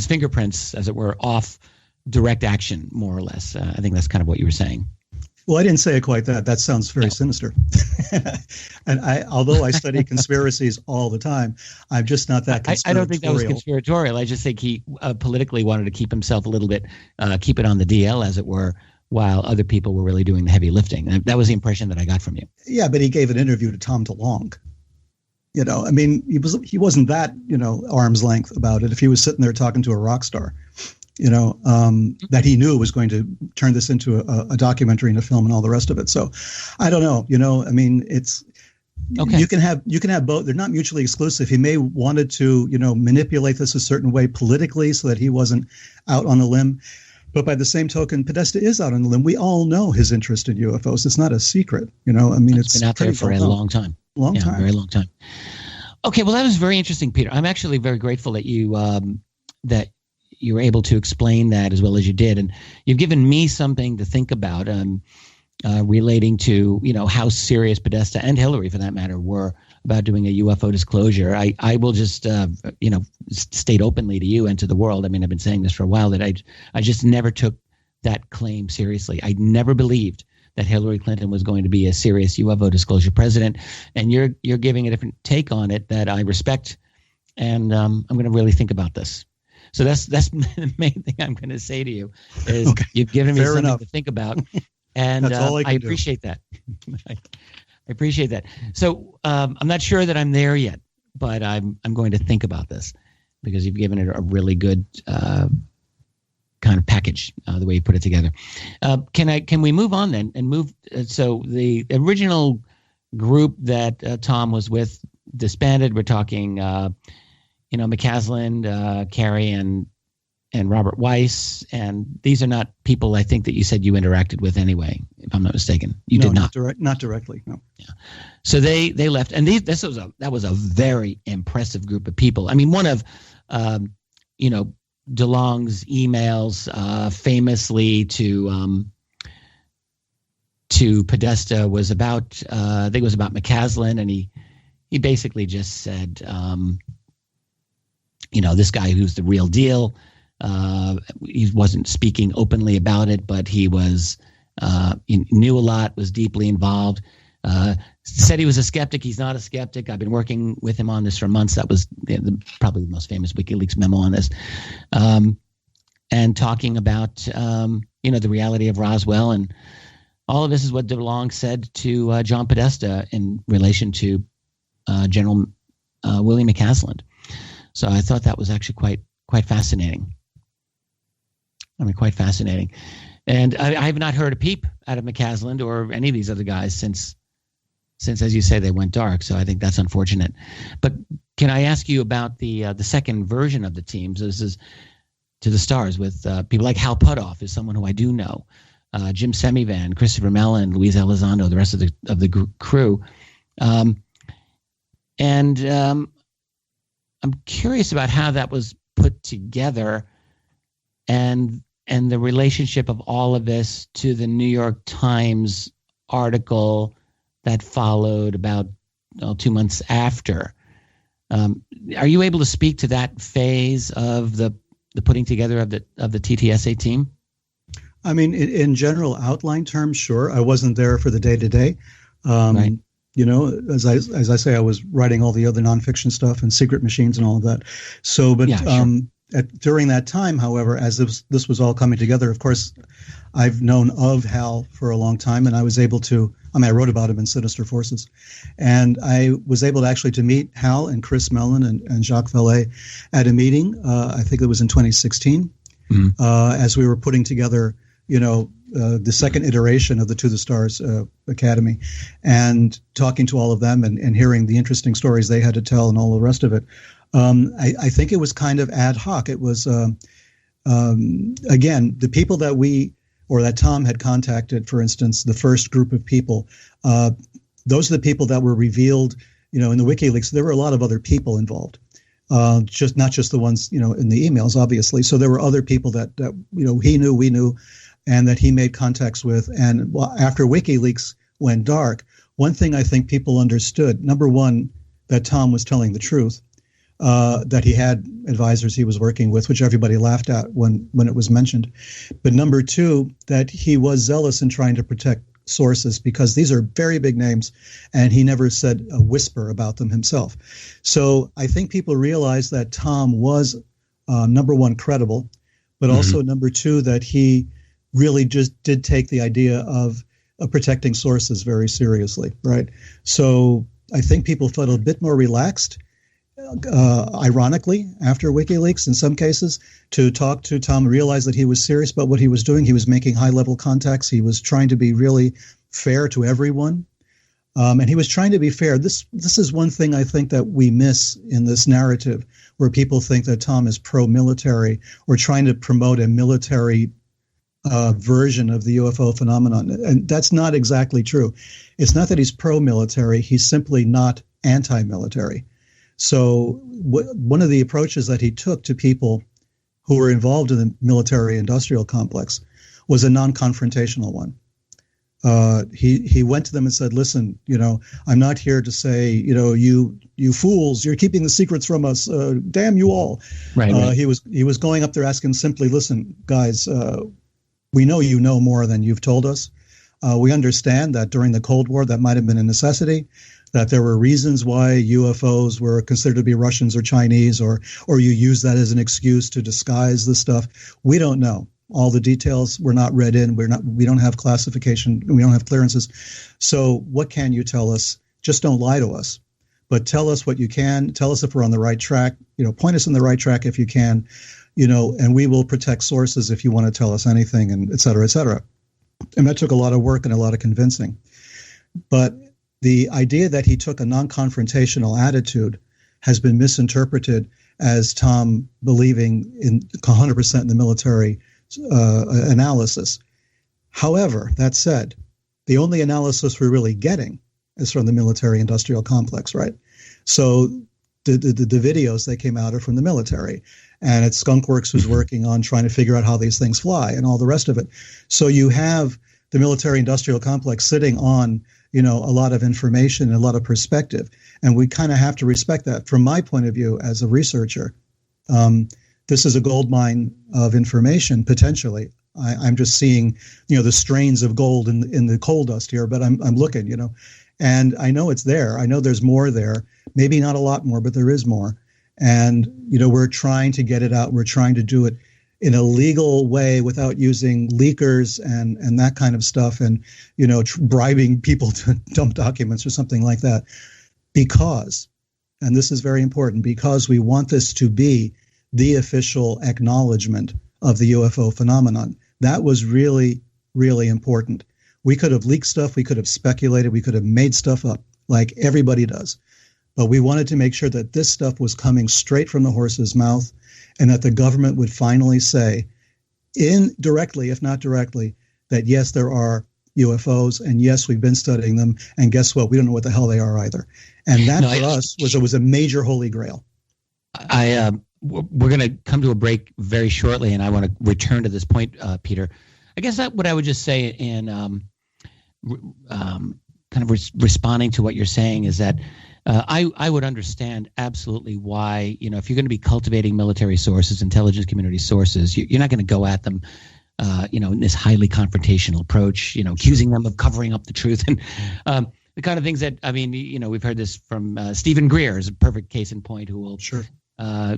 fingerprints, as it were, off direct action, more or less. I think that's kind of what you were saying. Well, I didn't say it quite that. That sounds very sinister. And although I study conspiracies all the time, I'm just not that conspiratorial. I don't think that was conspiratorial. I just think he politically wanted to keep himself a little bit, keep it on the DL, as it were, while other people were really doing the heavy lifting. That was the impression that I got from you. Yeah, but he gave an interview to Tom DeLonge. He wasn't that, arm's length about it. If he was sitting there talking to a rock star, that he knew was going to turn this into a documentary and a film and all the rest of it. So I don't know, it's, okay. You can have both. They're not mutually exclusive. He may wanted to, manipulate this a certain way politically so that he wasn't out on a limb. But by the same token, Podesta is out on the limb. We all know his interest in UFOs. It's not a secret, it's been out there for a long time. Very long time. Okay, well, that was very interesting, Peter. I'm actually very grateful that you were able to explain that as well as you did, and you've given me something to think about relating to how serious Podesta and Hillary, for that matter, were about doing a UFO disclosure. I will just state openly to you and to the world. I mean, I've been saying this for a while, that I just never took that claim seriously. I never believed that Hillary Clinton was going to be a serious UFO disclosure president, and you're giving a different take on it that I respect, and I'm going to really think about this. So that's the main thing I'm going to say to you is you've given me something to think about, and I appreciate that. I appreciate that. So I'm not sure that I'm there yet, but I'm going to think about this because you've given it a really good kind of package, the way you put it together. Can we move on then and move? So the original group that Tom was with disbanded. We're talking, McCaslin, Carey, and Robert Weiss, and these are not people I think that you said you interacted with anyway, if I'm not mistaken. You did not. Not directly. No. Yeah. So they left, and that was a very impressive group of people. I mean, one of DeLonge's emails, famously to Podesta, was about I think it was about McCaslin, and he basically just said, this guy who's the real deal. He wasn't speaking openly about it, but he was he knew a lot, was deeply involved. Said he was a skeptic. He's not a skeptic. I've been working with him on this for months. That was probably the most famous WikiLeaks memo on this, and talking about the reality of Roswell, and all of this is what DeLonge said to John Podesta in relation to General William McCaslin. So I thought that was actually quite fascinating. I mean, quite fascinating. And I have not heard a peep out of McCasland or any of these other guys since, as you say, they went dark. So I think that's unfortunate. But can I ask you about the second version of the teams? This is To the Stars with people like Hal Puthoff is someone who I do know, Jim Semivan, Christopher Mellon, Luis Elizondo, the rest of the crew. I'm curious about how that was put together and the relationship of all of this to the New York Times article that followed about 2 months after. Are you able to speak to that phase of the putting together of the TTSA team? I mean, in general outline terms, sure. I wasn't there for the day-to-day. Right. You know, as I say, I was writing all the other nonfiction stuff and Secret Machines and all of that. So, but sure. During that time, however, as this was all coming together, of course, I've known of Hal for a long time, and I was able to, I wrote about him in Sinister Forces, and I was able to actually to meet Hal and Chris Mellon and Jacques Vallée at a meeting, I think it was in 2016, as we were putting together, the second iteration of the To the Stars Academy, and talking to all of them and hearing the interesting stories they had to tell and all the rest of it. I think it was kind of ad hoc. It was, again, the people that Tom had contacted, for instance, the first group of people, those are the people that were revealed, in the WikiLeaks. There were a lot of other people involved, just not just the ones, in the emails, obviously. So there were other people that he knew, we knew, and that he made contacts with. And after WikiLeaks went dark, one thing I think people understood, number one, that Tom was telling the truth. That he had advisors he was working with, which everybody laughed at when it was mentioned. But number two, that he was zealous in trying to protect sources, because these are very big names, and he never said a whisper about them himself. So I think people realized that Tom was, number one, credible, but also number two, that he really just did take the idea of protecting sources very seriously, right? So I think people felt a bit more relaxed, ironically, after WikiLeaks, in some cases, to talk to Tom, realize that he was serious about what he was doing. He was making high-level contacts. He was trying to be really fair to everyone, and he was trying to be fair. This is one thing I think that we miss in this narrative, where people think that Tom is pro-military or trying to promote a military version of the UFO phenomenon, and that's not exactly true. It's not that he's pro-military. He's simply not anti-military. So one of the approaches that he took to people who were involved in the military-industrial complex was a non-confrontational one. He went to them and said, "Listen, I'm not here to say, you fools, you're keeping the secrets from us. Damn you all." Right. He was going up there asking simply, "Listen, guys, we know you know more than you've told us. We understand that during the Cold War that might have been a necessity, that there were reasons why UFOs were considered to be Russians or Chinese, or you use that as an excuse to disguise the stuff. We don't know. All the details were not read in. We don't have classification. We don't have clearances. So what can you tell us? Just don't lie to us, but tell us what you can. Tell us if we're on the right track. Point us in the right track if you can, and we will protect sources if you want to tell us anything, and et cetera, et cetera." And that took a lot of work and a lot of convincing. But the idea that he took a non-confrontational attitude has been misinterpreted as Tom believing in 100% in the military analysis. However, that said, the only analysis we're really getting is from the military-industrial complex, right? So the videos that came out are from the military, and it's Skunkworks who's working on trying to figure out how these things fly and all the rest of it. So you have the military-industrial complex sitting on a lot of information and a lot of perspective. And we kind of have to respect that. From my point of view as a researcher, this is a gold mine of information, potentially. I'm just seeing, the strains of gold in the coal dust here, but I'm looking, and I know it's there. I know there's more there, maybe not a lot more, but there is more. And, we're trying to get it out. We're trying to do it in a legal way without using leakers and that kind of stuff, and bribing people to dump documents or something like that, because, and this is very important, because we want this to be the official acknowledgement of the UFO phenomenon. That was really, really important. We could have leaked stuff. We could have speculated. We could have made stuff up like everybody does. But we wanted to make sure that this stuff was coming straight from the horse's mouth and that the government would finally say, indirectly, if not directly, that yes, there are UFOs, and yes, we've been studying them, and guess what? We don't know what the hell they are either. And that for us was a major holy grail. We're going to come to a break very shortly, and I want to return to this point, Peter. I guess that what I would just say in responding to what you're saying is that I would understand absolutely why, if you're going to be cultivating military sources, intelligence community sources, you're not going to go at them in this highly confrontational approach, accusing them of covering up the truth and the kind of things that, we've heard this from Stephen Greer is a perfect case in point, who will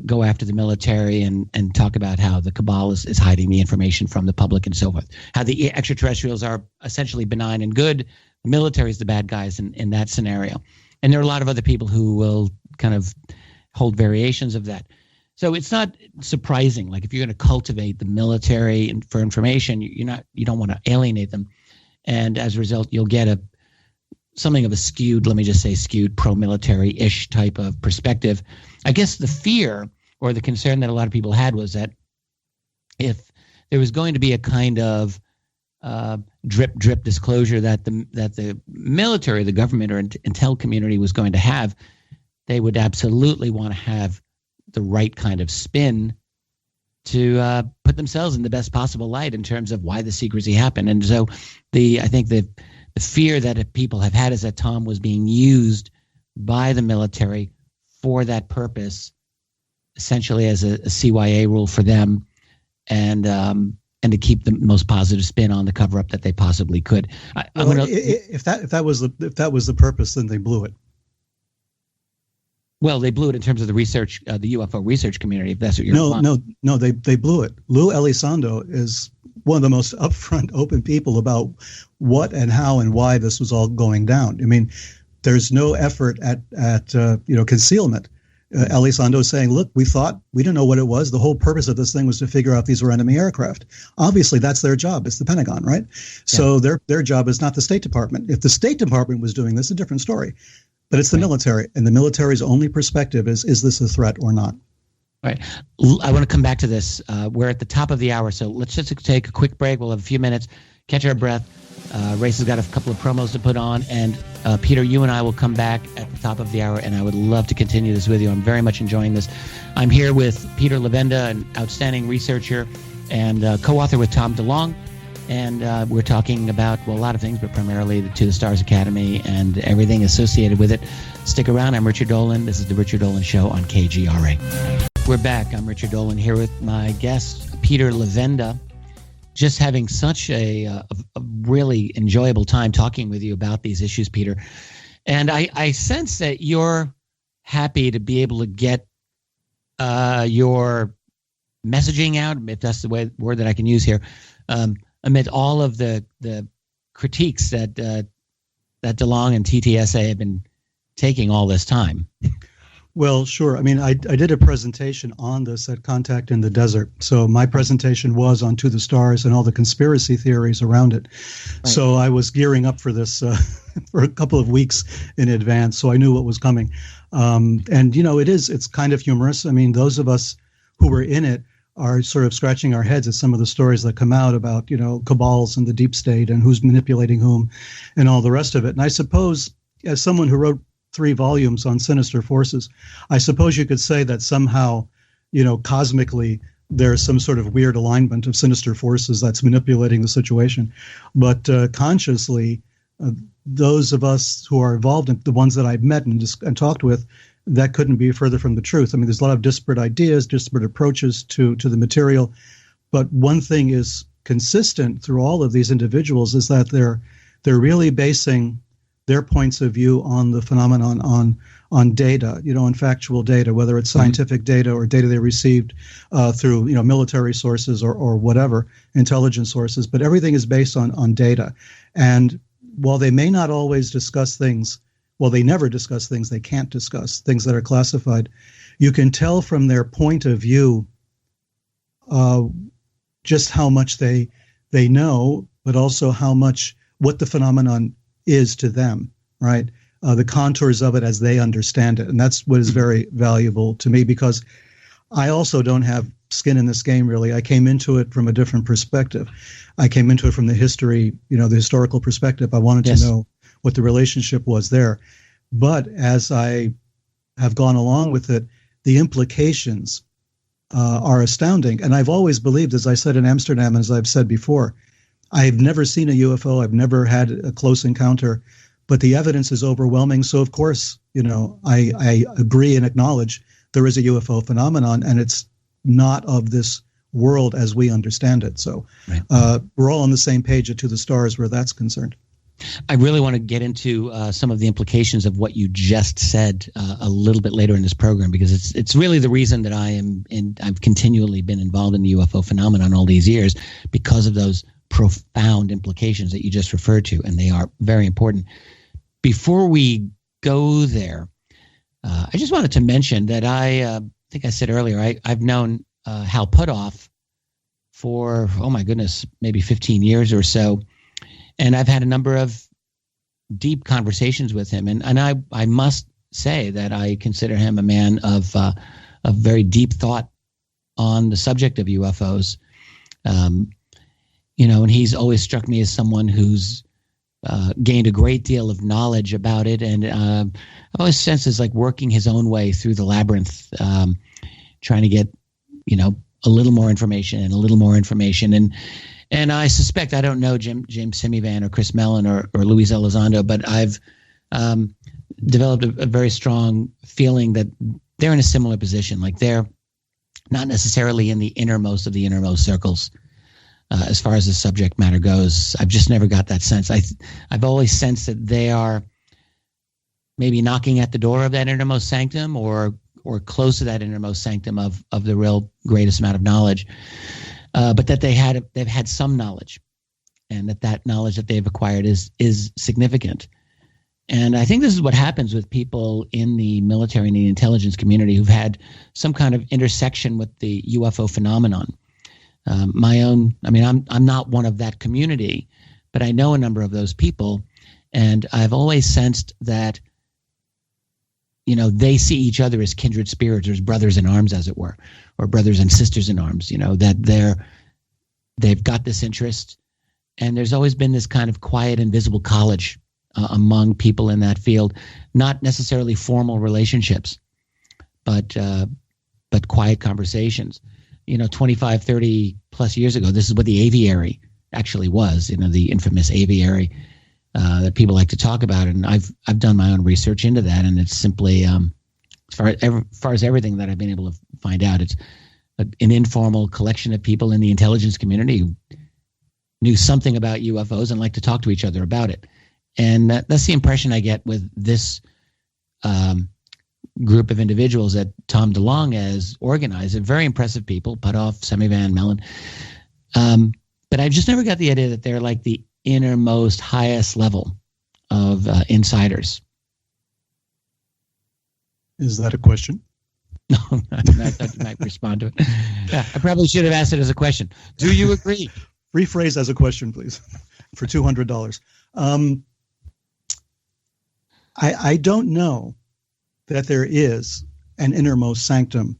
go after the military and talk about how the cabal is hiding the information from the public and so forth, how the extraterrestrials are essentially benign and good. The military is the bad guys in that scenario. And there are a lot of other people who will kind of hold variations of that. So it's not surprising. Like if you're going to cultivate the military for information, you don't want to alienate them, and as a result, you'll get something of a skewed pro-military-ish type of perspective. I guess the fear or the concern that a lot of people had was that if there was going to be a kind of drip disclosure that the military, the government, or intel community was going to have, they would absolutely want to have the right kind of spin to put themselves in the best possible light in terms of why the secrecy happened. And so I think the fear that people have had is that Tom was being used by the military for that purpose, essentially as a CYA rule for them, and to keep the most positive spin on the cover-up that they possibly could. If that was the purpose, then they blew it. Well, they blew it in terms of the research, the UFO research community, if that's what you're saying. No, they blew it. Lou Elizondo is one of the most upfront, open people about what and how and why this was all going down. I mean, there's no effort at concealment. Elizondo is saying, look, we didn't know what it was. The whole purpose of this thing was to figure out these were enemy aircraft. Obviously, that's their job. It's the Pentagon, right? Yeah. So their job is not the State Department. If the State Department was doing this, a different story. But it's the military, and the military's only perspective is this a threat or not? Right. I want to come back to this. We're at the top of the hour, so let's just take a quick break. We'll have a few minutes, catch our breath. Race has got a couple of promos to put on, and Peter, you and I will come back at the top of the hour, and I would love to continue this with you. I'm very much enjoying this. I'm here with Peter Levenda, an outstanding researcher and co-author with Tom DeLonge, and we're talking about, a lot of things, but primarily the To the Stars Academy and everything associated with it. Stick around. I'm Richard Dolan. This is The Richard Dolan Show on KGRA. We're back. I'm Richard Dolan here with my guest, Peter Levenda. Just having such a really enjoyable time talking with you about these issues, Peter. And I sense that you're happy to be able to get your messaging out, if that's the word that I can use here, amid all of the critiques that DeLonge and TTSA have been taking all this time. Well, sure. I mean, I did a presentation on this at Contact in the Desert. So my presentation was on To the Stars and all the conspiracy theories around it. Right. So I was gearing up for this for a couple of weeks in advance, so I knew what was coming. And, it's kind of humorous. I mean, those of us who were in it are sort of scratching our heads at some of the stories that come out about, cabals and the deep state and who's manipulating whom and all the rest of it. And I suppose, as someone who wrote 3 volumes on sinister forces, I suppose you could say that somehow, cosmically, there's some sort of weird alignment of sinister forces that's manipulating the situation. But consciously, those of us who are involved, in the ones that I've met and talked with, that couldn't be further from the truth. I mean, there's a lot of disparate ideas, disparate approaches to the material. But one thing is consistent through all of these individuals is that they're really basing their points of view on the phenomenon on data, on factual data, whether it's scientific data or data they received through military sources or whatever, intelligence sources. But everything is based on data. And while they may not always discuss things, they never discuss things they can't discuss, things that are classified, you can tell from their point of view just how much they they know, but also what the phenomenon is to them, right? The contours of it as they understand it. And that's what is very valuable to me, because I also don't have skin in this game, really. I came into it from a different perspective. I came into it from the history, the historical perspective. I wanted to know what the relationship was there. But as I have gone along with it, the implications are astounding. And I've always believed, as I said in Amsterdam, as I've said before, I've never seen a UFO. I've never had a close encounter, but the evidence is overwhelming. So, of course, I agree and acknowledge there is a UFO phenomenon, and it's not of this world as we understand it. So we're all on the same page at To the Stars where that's concerned. I really want to get into some of the implications of what you just said a little bit later in this program, because it's really the reason that I've continually been involved in the UFO phenomenon all these years, because of those profound implications that you just referred to, and they are very important. Before we go there, I just wanted to mention that I think I said earlier, I've known Hal Puthoff for, oh my goodness, maybe 15 years or so. And I've had a number of deep conversations with him. And I must say that I consider him a man of very deep thought on the subject of UFOs. And he's always struck me as someone who's gained a great deal of knowledge about it. And I've always sensed as like working his own way through the labyrinth, trying to get, a little more information and a little more information. And I suspect, I don't know James Simivan or Chris Mellon or Luis Elizondo, but I've developed a very strong feeling that they're in a similar position. Like they're not necessarily in the innermost of the innermost circles as far as the subject matter goes. I've just never got that sense. I've always sensed that they are maybe knocking at the door of that innermost sanctum or close to that innermost sanctum of the real greatest amount of knowledge. But that they've had some knowledge, and that knowledge that they've acquired is significant. And I think this is what happens with people in the military and the intelligence community who've had some kind of intersection with the UFO phenomenon. I'm not one of that community, but I know a number of those people, and I've always sensed that they see each other as kindred spirits, or as brothers in arms, as it were, or brothers and sisters in arms, that they've got this interest. And there's always been this kind of quiet, invisible college among people in that field, not necessarily formal relationships, but quiet conversations. 25, 30 plus years ago, this is what the aviary actually was, the infamous aviary that people like to talk about. And I've done my own research into that, and it's simply, as far as everything that I've been able to find out, it's an informal collection of people in the intelligence community who knew something about UFOs and like to talk to each other about it. And that's the impression I get with this group of individuals that Tom DeLonge has organized. They're very impressive people, Puthoff, Semivan, Mellon. But I just never got the idea that they're like the innermost, highest level of insiders. Is that a question? No, I thought you might respond to it. Yeah, I probably should have asked it as a question. Do you agree? Rephrase as a question, please, for $200. I don't know that there is an innermost sanctum.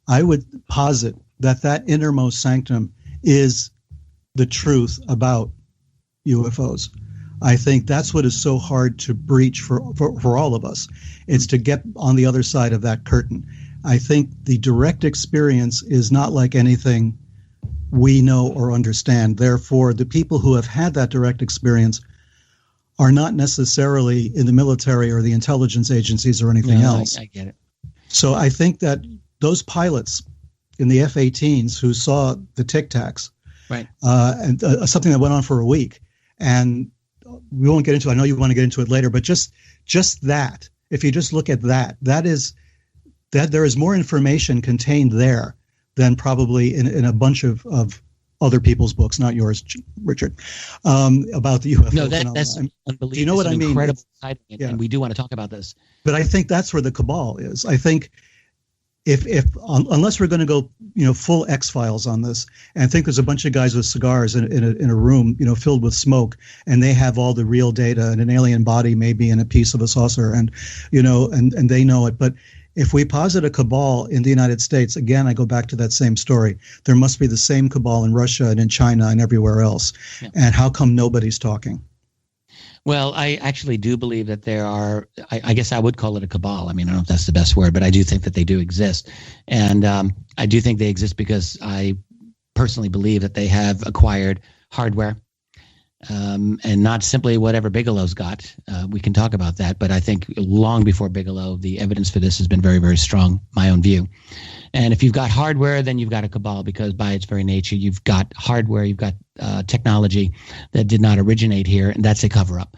I would posit that innermost sanctum is the truth about UFOs. I think that's what is so hard to breach for all of us. It's to get on the other side of that curtain. I think the direct experience is not like anything we know or understand. Therefore, the people who have had that direct experience are not necessarily in the military or the intelligence agencies or anything else. I get it. So I think that those pilots in the F-18s who saw the Tic Tacs, right, and something that went on for a week, and we won't get into it. I know you want to get into it later, but just that, if you just look at that there is more information contained there than probably in a bunch of other people's books, not yours, Richard, about the UFO. No, that's unbelievable. Do you know what I mean? Incredible side of it, and we do want to talk about this. But I think that's where the cabal is. I think unless we're going to go, full X-Files on this and think there's a bunch of guys with cigars in a room, filled with smoke, and they have all the real data, and an alien body may be in a piece of a saucer, and and they know it. But if we posit a cabal in the United States, again, I go back to that same story. There must be the same cabal in Russia and in China and everywhere else. Yeah. And how come nobody's talking? Well, I actually do believe that there are, I guess I would call it a cabal. I mean, I don't know if that's the best word, but I do think that they do exist. And I do think they exist because I personally believe that they have acquired hardware, and not simply whatever Bigelow's got. We can talk about that, but I think long before Bigelow, the evidence for this has been very, very strong, my own view. And if you've got hardware, then you've got a cabal, because by its very nature, you've got hardware, you've got technology that did not originate here, and that's a cover-up.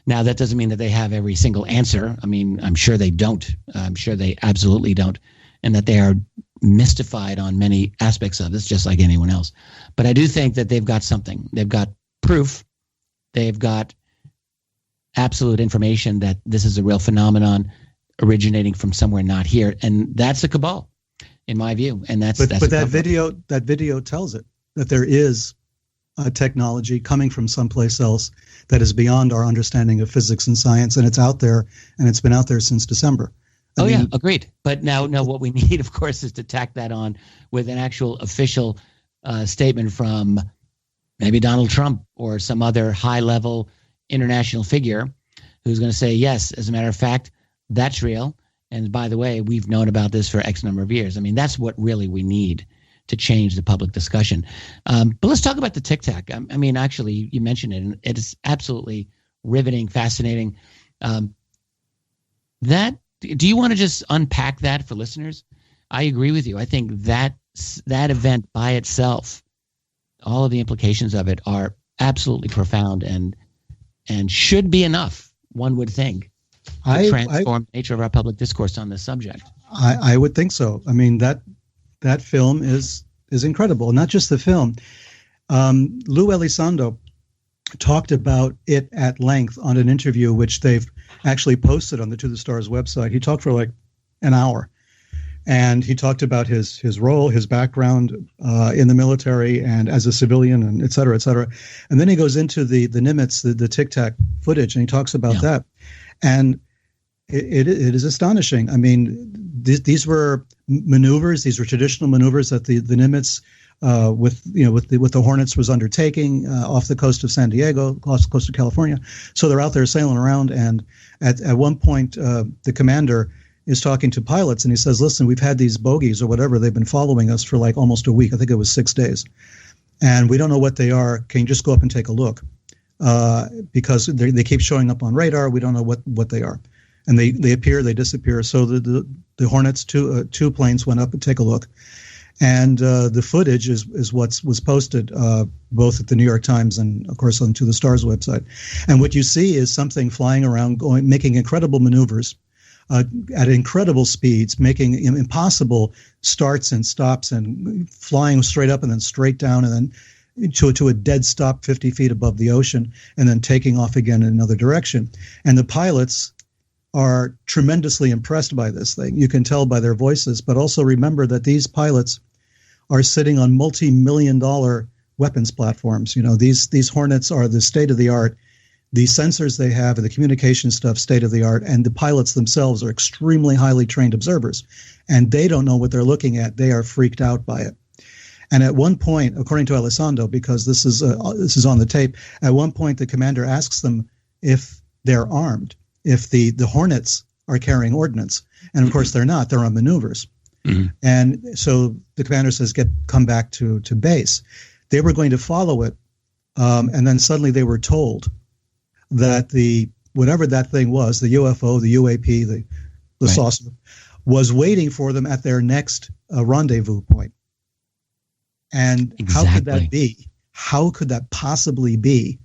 Now, that doesn't mean that they have every single answer. I mean, I'm sure they don't. I'm sure they absolutely don't, and that they are mystified on many aspects of this, just like anyone else. But I do think that they've got something. They've got proof. They've got absolute information that this is a real phenomenon originating from somewhere not here, and that's a cabal, in my view. And that's but that video tells it, that there is a technology coming from someplace else that is beyond our understanding of physics and science, and it's out there, and it's been out there since December. I mean, agreed. But now what we need, of course, is to tack that on with an actual official statement from maybe Donald Trump or some other high-level international figure who's going to say, yes, as a matter of fact, that's real. And by the way, we've known about this for X number of years. I mean, that's what really we need to change the public discussion. But let's talk about the Tic Tac. I mean, actually, you mentioned it, and it is absolutely riveting, fascinating. Do you want to just unpack that for listeners? I agree with you. I think that event by itself, all of the implications of it are absolutely profound and should be enough, one would think, to transform the nature of our public discourse on this subject. I would think so. I mean, that film is incredible. Not just the film. Lou Elizondo talked about it at length on an interview, which they've actually posted on the To the Stars website. He talked for like an hour. And he talked about his role, his background in the military and as a civilian, and et cetera, et cetera. And then he goes into the Nimitz, the Tic Tac footage, and he talks about that. And it is astonishing. I mean, these were maneuvers. These were traditional maneuvers that the Nimitz with the Hornets was undertaking off the coast of San Diego, off the coast of California. So they're out there sailing around, and at one point the commander is talking to pilots, and he says, listen, we've had these bogies or whatever. They've been following us for like almost a week. I think it was 6 days. And we don't know what they are. Can you just go up and take a look? Because they keep showing up on radar. We don't know what they are. And they appear, they disappear. So the Hornets, two planes went up and take a look. And the footage is what was posted both at the New York Times and, of course, on To the Stars website. And what you see is something flying around, making incredible maneuvers, at incredible speeds, making impossible starts and stops, and flying straight up and then straight down, and then to a dead stop 50 feet above the ocean, and then taking off again in another direction. And the pilots are tremendously impressed by this thing. You can tell by their voices, but also remember that these pilots are sitting on multi-million-dollar weapons platforms. You know, these Hornets are the state-of-the-art. The sensors they have and the communication stuff, state-of-the-art, and the pilots themselves are extremely highly trained observers, and they don't know what they're looking at. They are freaked out by it. And at one point, according to Elizondo, because this is on the tape, at one point the commander asks them if they're armed, if the Hornets are carrying ordnance, and of course they're not. They're on maneuvers. Mm-hmm. And so the commander says, come back to base. They were going to follow it, and then suddenly they were told that whatever that thing was, the UFO, the UAP, the saucer, was waiting for them at their next rendezvous point. And How could that be? How could that possibly be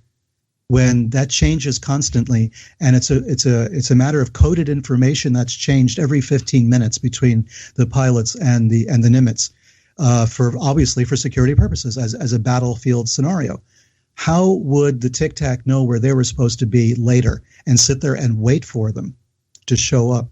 when that changes constantly? And it's a matter of coded information that's changed every 15 minutes between the pilots and the Nimitz, for security purposes as a battlefield scenario. How would the Tic Tac know where they were supposed to be later and sit there and wait for them to show up?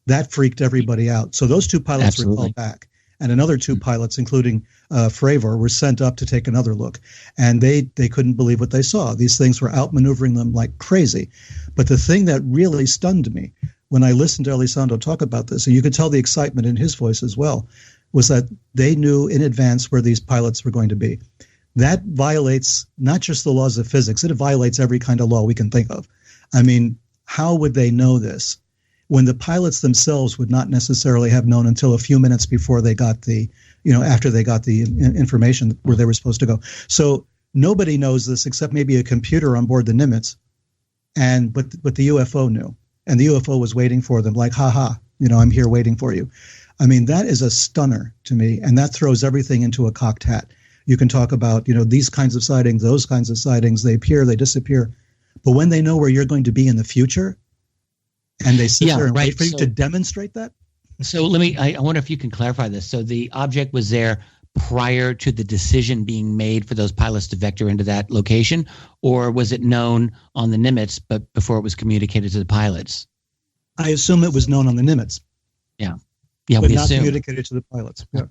That freaked everybody out. So those two pilots were called back. And another two pilots, including Fravor, were sent up to take another look. And they couldn't believe what they saw. These things were outmaneuvering them like crazy. But the thing that really stunned me when I listened to Elizondo talk about this, and you could tell the excitement in his voice as well, was that they knew in advance where these pilots were going to be. That violates not just the laws of physics, it violates every kind of law we can think of. I mean, how would they know this when the pilots themselves would not necessarily have known until a few minutes before they got after they got the information where they were supposed to go? So nobody knows this except maybe a computer on board the Nimitz, but the UFO knew, and the UFO was waiting for them, like, I'm here waiting for you. I mean, that is a stunner to me, and that throws everything into a cocked hat. You can talk about, these kinds of sightings, those kinds of sightings, they appear, they disappear. But when they know where you're going to be in the future, and they sit there and wait for you to demonstrate that? So I wonder if you can clarify this. So the object was there prior to the decision being made for those pilots to vector into that location, or was it known on the Nimitz, but before it was communicated to the pilots? I assume it was known on the Nimitz. Yeah, but not communicated to the pilots. Yeah.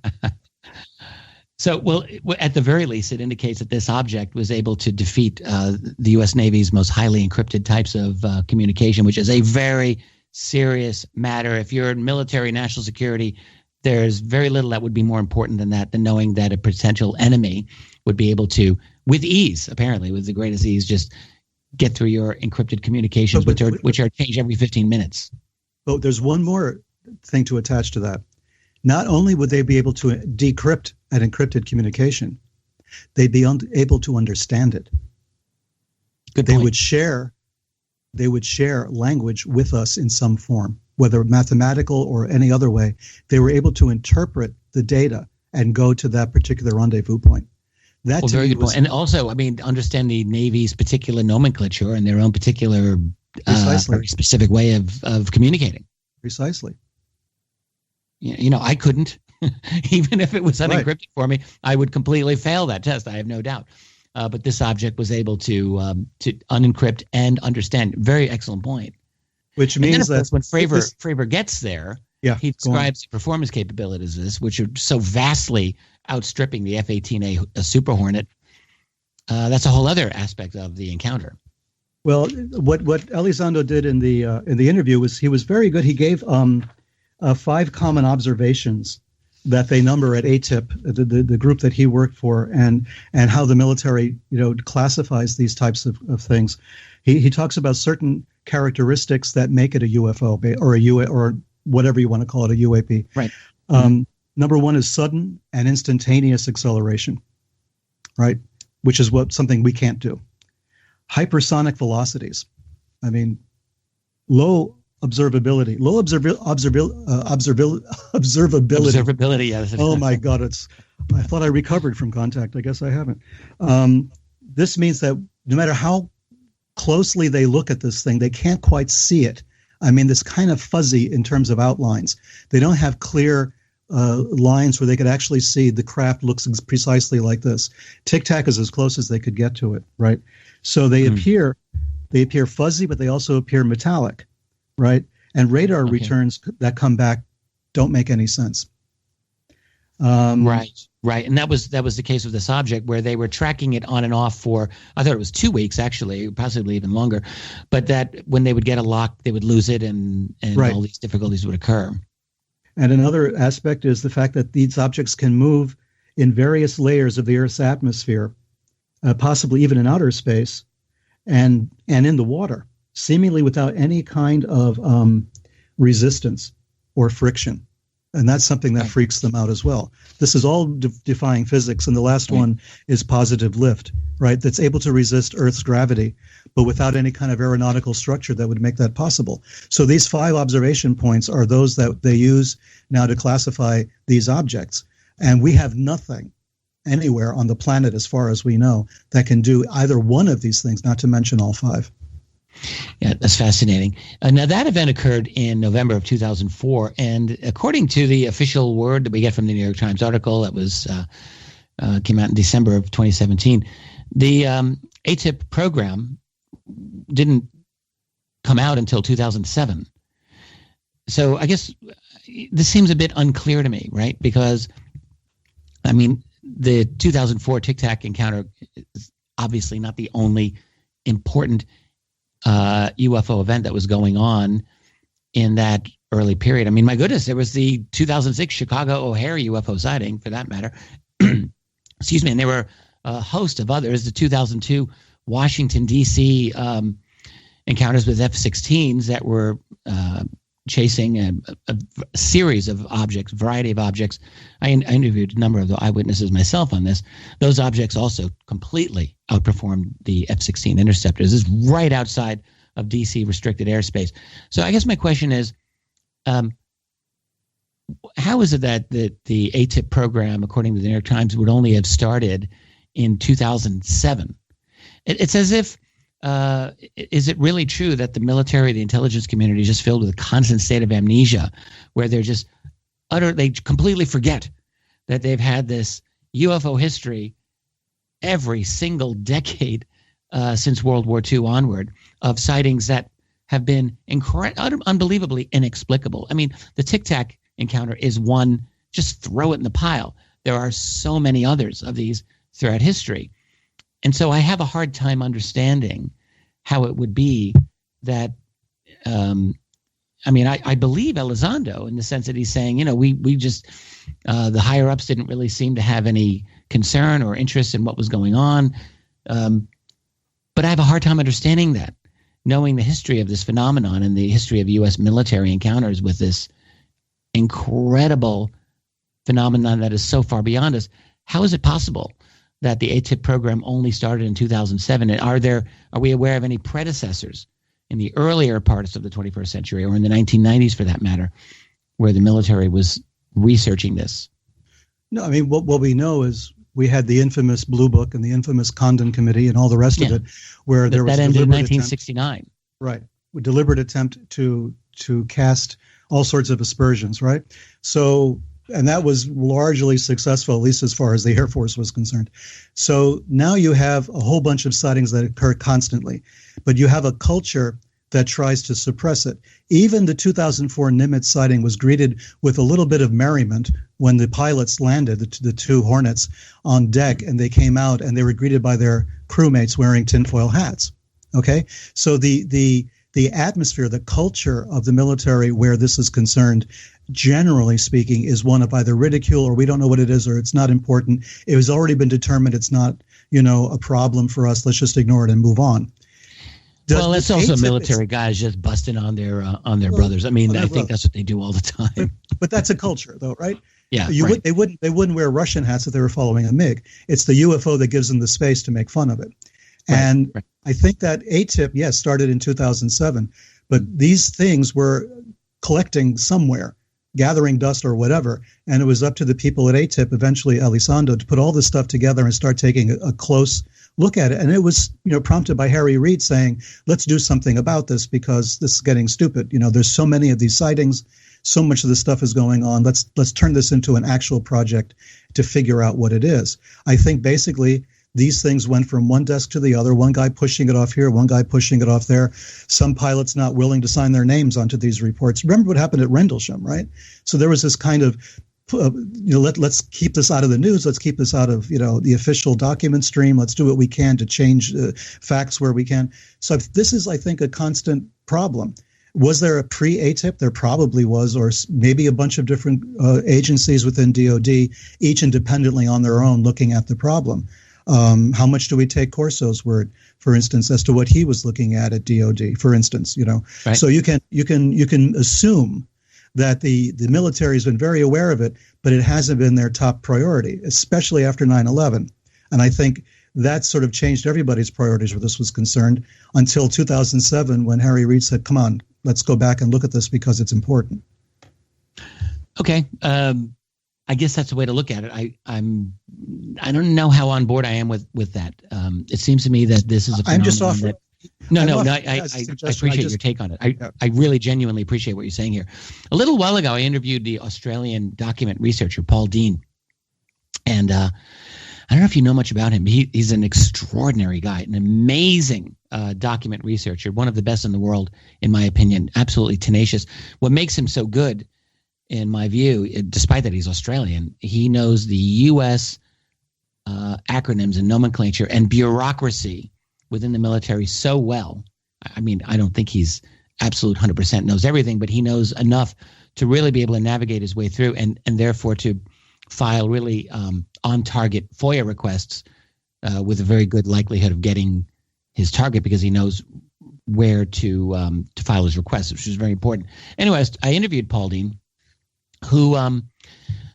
So, well, at the very least, it indicates that this object was able to defeat the U.S. Navy's most highly encrypted types of communication, which is a very serious matter. If you're in military national security, there's very little that would be more important than that, than knowing that a potential enemy would be able to, with ease, apparently, with the greatest ease, just get through your encrypted communications, which are changed every 15 minutes. But there's one more thing to attach to that. Not only would they be able to decrypt an encrypted communication, they'd be able to understand it. Good point. They would share language with us in some form, whether mathematical or any other way. They were able to interpret the data and go to that particular rendezvous point. Very good point. And also, understand the Navy's particular nomenclature and their own particular very specific way of communicating. Precisely. I couldn't, even if it was unencrypted for me, I would completely fail that test. I have no doubt. But this object was able to unencrypt and understand. Very excellent point. Which means that when Fravor gets there, he describes the performance capabilities of this, which are so vastly outstripping the F-18A Super Hornet. That's a whole other aspect of the encounter. Well, what Elizondo did in the interview was he was very good. He gave 5 common observations that they number at ATIP, the group that he worked for, and how the military classifies these types of things. He talks about certain characteristics that make it a UFO or whatever you want to call it, a UAP. Right. Number 1 is sudden and instantaneous acceleration, right? Which is something we can't do. Hypersonic velocities. Low observability. Observability. Yeah. Oh my God! I thought I recovered from contact. I guess I haven't. This means that no matter how closely they look at this thing, they can't quite see it. This kind of fuzzy in terms of outlines. They don't have clear lines where they could actually see the craft looks precisely like this. Tic Tac is as close as they could get to it, right? So they appear fuzzy, but they also appear metallic. Right, and radar returns that come back don't make any sense. Right, and that was the case with this object where they were tracking it on and off for, I thought it was 2 weeks actually, possibly even longer, but that when they would get a lock, they would lose it, and all these difficulties would occur. And another aspect is the fact that these objects can move in various layers of the Earth's atmosphere, possibly even in outer space, and in the water, seemingly without any kind of resistance or friction. And that's something that freaks them out as well. This is all defying physics. And the last one is positive lift, right? That's able to resist Earth's gravity, but without any kind of aeronautical structure that would make that possible. So these 5 observation points are those that they use now to classify these objects. And we have nothing anywhere on the planet, as far as we know, that can do either one of these things, not to mention all 5. Yeah, that's fascinating. Now, that event occurred in November of 2004, and according to the official word that we get from the New York Times article that was came out in December of 2017, the ATIP program didn't come out until 2007. so I guess this seems a bit unclear to me, right? Because, I mean, the 2004 Tic Tac encounter is obviously not the only important UFO event that was going on in that early period. I mean, my goodness, there was the 2006 Chicago O'Hare UFO sighting, for that matter. Excuse me. And there were a host of others. The 2002 Washington, D.C. Encounters with F-16s that were chasing a series of objects, variety of objects. I interviewed a number of the eyewitnesses myself on this. Those objects also completely outperformed the F-16 interceptors. This is right outside of D.C. restricted airspace. So I guess my question is, how is it that the ATIP program, according to the New York Times, would only have started in 2007? It's as if, is it really true that the military, the intelligence community is just filled with a constant state of amnesia where they're just they completely forget that they've had this UFO history every single decade since World War II onward of sightings that have been unbelievably inexplicable. I mean, the Tic Tac encounter is one, just throw it in the pile. There are so many others of these throughout history. And so I have a hard time understanding how it would be that, I believe Elizondo in the sense that he's saying, we just, the higher ups didn't really seem to have any concern or interest in what was going on. But I have a hard time understanding that, knowing the history of this phenomenon and the history of U.S. military encounters with this incredible phenomenon that is so far beyond us. How is it possible that the ATIP program only started in 2007? And are we aware of any predecessors in the earlier parts of the 21st century or in the 1990s, for that matter, where the military was researching this? No, I mean, what we know is we had the infamous Blue Book and the infamous Condon Committee and all the rest of it, where there was that ended in 1969. Right, a deliberate attempt to cast all sorts of aspersions, right? So, and that was largely successful, at least as far as the Air Force was concerned. So now you have a whole bunch of sightings that occur constantly, but you have a culture that tries to suppress it. Even the 2004 Nimitz sighting was greeted with a little bit of merriment when the pilots landed, the two Hornets, on deck, and they came out and they were greeted by their crewmates wearing tinfoil hats. Okay? So the atmosphere, the culture of the military where this is concerned, generally speaking, is one of either ridicule or we don't know what it is or it's not important. It has already been determined it's not, a problem for us. Let's just ignore it and move on. Well, it's also military guys just busting on their brothers. I mean, I think that's what they do all the time. But that's a culture, though, right? Yeah, They wouldn't wear Russian hats if they were following a MiG. It's the UFO that gives them the space to make fun of it. And I think that ATIP, yes, started in 2007, but these things were collecting somewhere, gathering dust or whatever, and it was up to the people at ATIP, eventually Elizondo, to put all this stuff together and start taking a close look at it. And it was, prompted by Harry Reid saying, let's do something about this because this is getting stupid. There's so many of these sightings, so much of this stuff is going on. Let's turn this into an actual project to figure out what it is. I think basically these things went from one desk to the other, one guy pushing it off here, one guy pushing it off there, some pilots not willing to sign their names onto these reports. Remember what happened at Rendlesham, right? So there was this kind of, let's keep this out of the news. Let's keep this out of, the official document stream. Let's do what we can to change facts where we can. So this is, I think, a constant problem. Was there a pre-ATIP? There probably was, or maybe a bunch of different agencies within DOD, each independently on their own, looking at the problem. How much do we take Corso's word, for instance, as to what he was looking at DOD, for instance, Right. So you can assume that the military has been very aware of it, but it hasn't been their top priority, especially after 9/11. And I think that sort of changed everybody's priorities where this was concerned until 2007 when Harry Reid said, come on, let's go back and look at this because it's important. Okay. I guess that's the way to look at it. I don't know how on board I am with that. It seems to me that this is a phenomenon. I'm just offering. I appreciate your take on it. I really genuinely appreciate what you're saying here. A little while ago, I interviewed the Australian document researcher, Paul Dean. And I don't know if you know much about him. He's an extraordinary guy, an amazing document researcher, one of the best in the world, in my opinion, absolutely tenacious. What makes him so good, in my view, despite that he's Australian, he knows the U.S. Acronyms and nomenclature and bureaucracy within the military so well. I mean, I don't think he's absolute 100% knows everything, but he knows enough to really be able to navigate his way through and therefore to file really on-target FOIA requests with a very good likelihood of getting his target because he knows where to file his request, which is very important. Anyways, I interviewed Paul Dean, who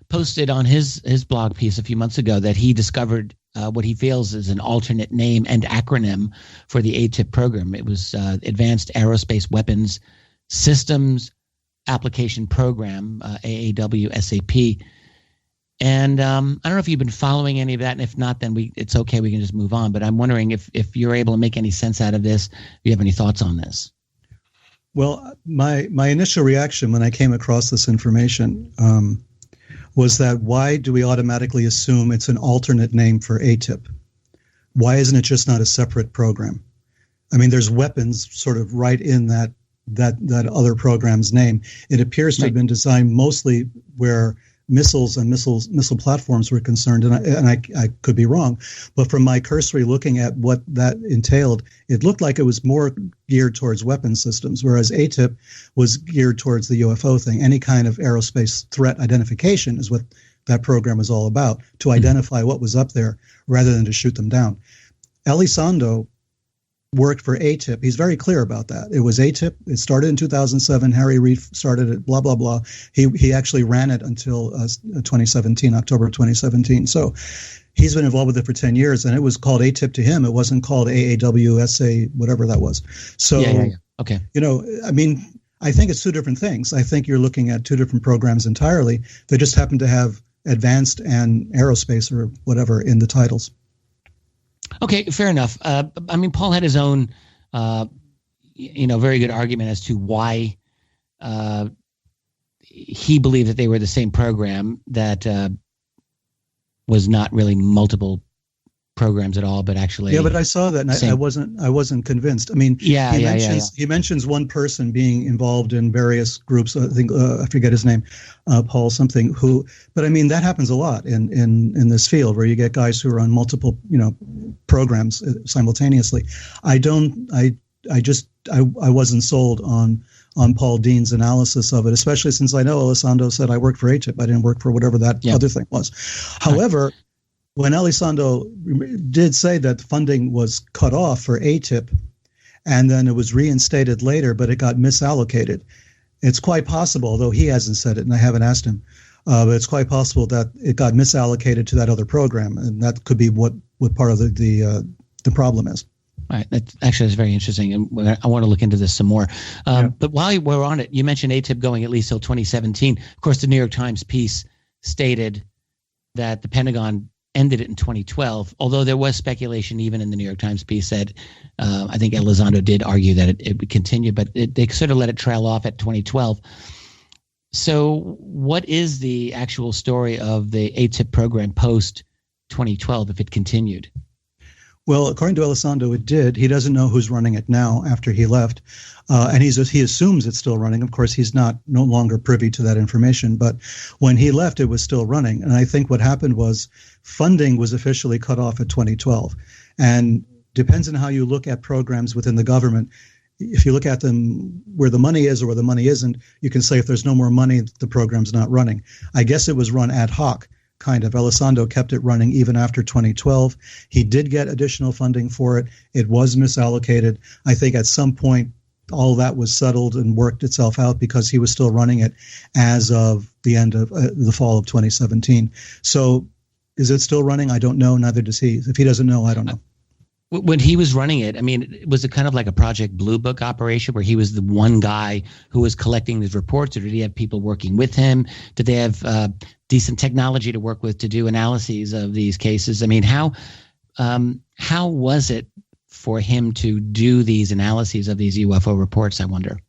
posted on his blog piece a few months ago that he discovered what he feels is an alternate name and acronym for the ATIP program. It was Advanced Aerospace Weapons Systems Application Program, AAWSAP. And I don't know if you've been following any of that, and if not, then it's okay. We can just move on. But I'm wondering if you're able to make any sense out of this. If you have any thoughts on this? Well, my initial reaction when I came across this information was that why do we automatically assume it's an alternate name for ATIP? Why isn't it just not a separate program? I mean, there's weapons sort of right in that other program's name. It appears to have been designed mostly where missiles and missile platforms were concerned, and I could be wrong, but from my cursory looking at what that entailed, it looked like it was more geared towards weapon systems, whereas ATIP was geared towards the UFO thing. Any kind of aerospace threat identification is what that program is all about, to identify what was up there rather than to shoot them down. Elizondo worked for ATIP. He's very clear about that. It was ATIP. It started in 2007. Harry Reid started it, blah, blah, blah. He actually ran it until 2017, October 2017. So he's been involved with it for 10 years, and it was called ATIP to him. It wasn't called AAWSA, whatever that was. So, yeah. Okay. You know, I mean, I think it's two different things. I think you're looking at two different programs entirely. They just happen to have advanced and aerospace or whatever in the titles. Okay, fair enough. I mean, Paul had his own, very good argument as to why he believed that they were the same program, that was not really multiple programs at all, but actually. Yeah, but I saw that, and I wasn't convinced. I mean, he mentions one person being involved in various groups. I think I forget his name, Paul something. But I mean, that happens a lot in this field where you get guys who are on multiple programs simultaneously. I wasn't sold on Paul Dean's analysis of it, especially since I know Elizondo said I worked for ATIP. I didn't work for whatever that other thing was. However. When Elizondo did say that funding was cut off for ATIP, and then it was reinstated later, but it got misallocated, it's quite possible, although he hasn't said it, and I haven't asked him, but it's quite possible that it got misallocated to that other program, and that could be what part of the problem is. All right. That's very interesting, and I want to look into this some more. But while we're on it, you mentioned ATIP going at least till 2017. Of course, the New York Times piece stated that the Pentagon ended it in 2012, although there was speculation even in the New York Times piece that I think Elizondo did argue that it would continue, but they sort of let it trail off at 2012. So what is the actual story of the ATIP program post-2012 if it continued? Well, according to Elizondo, it did. He doesn't know who's running it now after he left. And he assumes it's still running. Of course, he's no longer privy to that information. But when he left, it was still running. And I think what happened was funding was officially cut off at 2012. And depends on how you look at programs within the government. If you look at them where the money is or where the money isn't, you can say if there's no more money, the program's not running. I guess it was run ad hoc. Kind of. Elizondo kept it running even after 2012. He did get additional funding for it. It was misallocated. I think at some point all that was settled and worked itself out because he was still running it as of the end of the fall of 2017. So is it still running? I don't know. Neither does he. If he doesn't know, I don't know. When he was running it, I mean, was it kind of like a Project Blue Book operation where he was the one guy who was collecting these reports, or did he have people working with him? Did they have decent technology to work with to do analyses of these cases? I mean, how was it for him to do these analyses of these UFO reports, I wonder?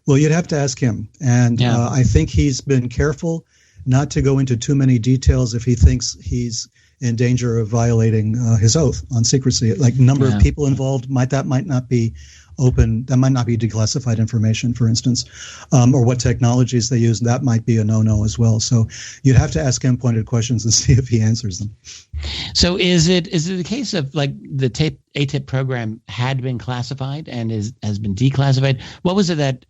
Well, you'd have to ask him. And I think he's been careful not to go into too many details if he thinks he's in danger of violating his oath on secrecy. Like number of people involved might not be open. That might not be declassified information, for instance, or what technologies they use. That might be a no-no as well. So you'd have to ask him pointed questions and see if he answers them. So is it the case of like the ATIP program had been classified and has been declassified? What was it that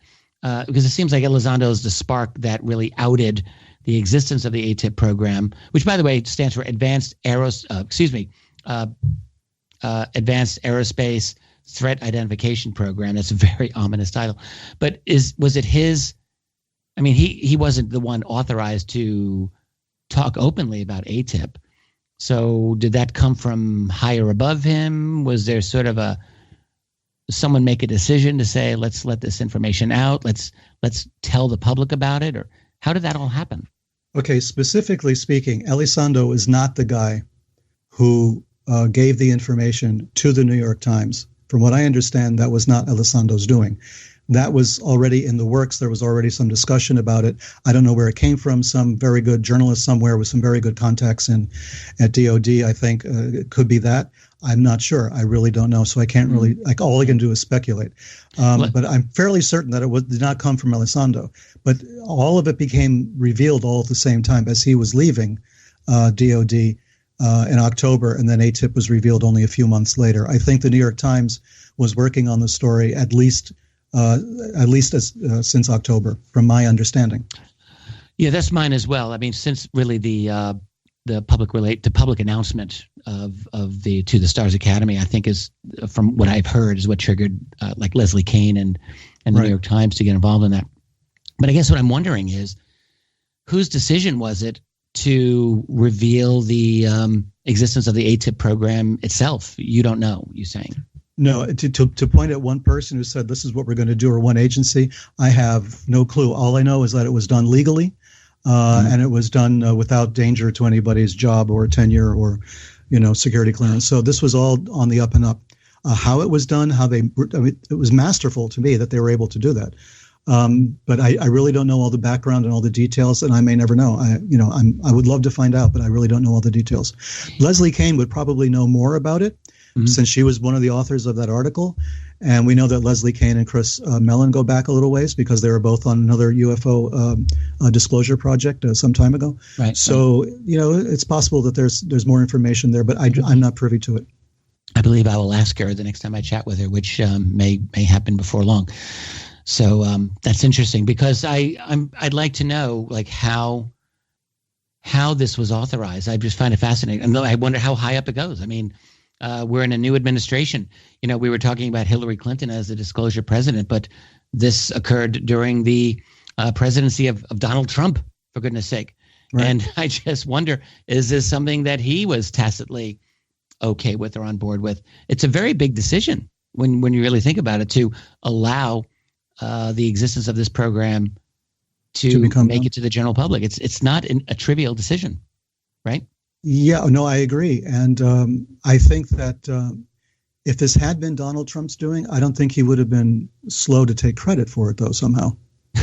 because it seems like Elizondo is the spark that really outed the existence of the ATIP program, which, by the way, stands for Advanced Aerospace Threat Identification Program. That's a very ominous title. But was it his? I mean, he wasn't the one authorized to talk openly about ATIP. So did that come from higher above him? Was there sort of someone make a decision to say, let's let this information out, let's tell the public about it, or how did that all happen? Okay, specifically speaking, Elizondo is not the guy who gave the information to the New York Times. From what I understand, that was not Elizondo's doing. That was already in the works. There was already some discussion about it. I don't know where it came from. Some very good journalist somewhere with some very good contacts at DOD, I think. It could be that. I'm not sure. I really don't know. So I can't really, like, all I can do is speculate. But I'm fairly certain that it did not come from Elizondo. But all of it became revealed all at the same time as he was leaving DOD in October, and then ATIP was revealed only a few months later. I think the New York Times was working on the story at least since October, from my understanding. Yeah, that's mine as well. I mean, since really the public announcement of the To the Stars Academy, I think is, from what I've heard, is what triggered like Leslie Kean and the New York Times to get involved in that. But I guess what I'm wondering is, whose decision was it to reveal the existence of the ATIP program itself? You don't know, you're saying? No, to point at one person who said this is what we're going to do, or one agency, I have no clue. All I know is that it was done legally, and it was done without danger to anybody's job or tenure or, security clearance. So this was all on the up and up. How it was done, it was masterful to me that they were able to do that. But I really don't know all the background and all the details, and I may never know. I would love to find out, but I really don't know all the details. Leslie Kean would probably know more about it, since she was one of the authors of that article. And we know that Leslie Kean and Chris Mellon go back a little ways because they were both on another UFO disclosure project some time ago. Right. So, it's possible that there's more information there, but I'm not privy to it. I believe I will ask her the next time I chat with her, which may happen before long. So that's interesting, because I'd like to know, like, how this was authorized. I just find it fascinating. And I wonder how high up it goes. I mean, we're in a new administration. We were talking about Hillary Clinton as the disclosure president, but this occurred during the presidency of Donald Trump, for goodness sake. Right. And I just wonder, is this something that he was tacitly okay with or on board with? It's a very big decision when you really think about it, to allow the existence of this program to make it to the general public. It's not a trivial decision, right? Yeah, no, I agree. And I think that if this had been Donald Trump's doing, I don't think he would have been slow to take credit for it, though, somehow,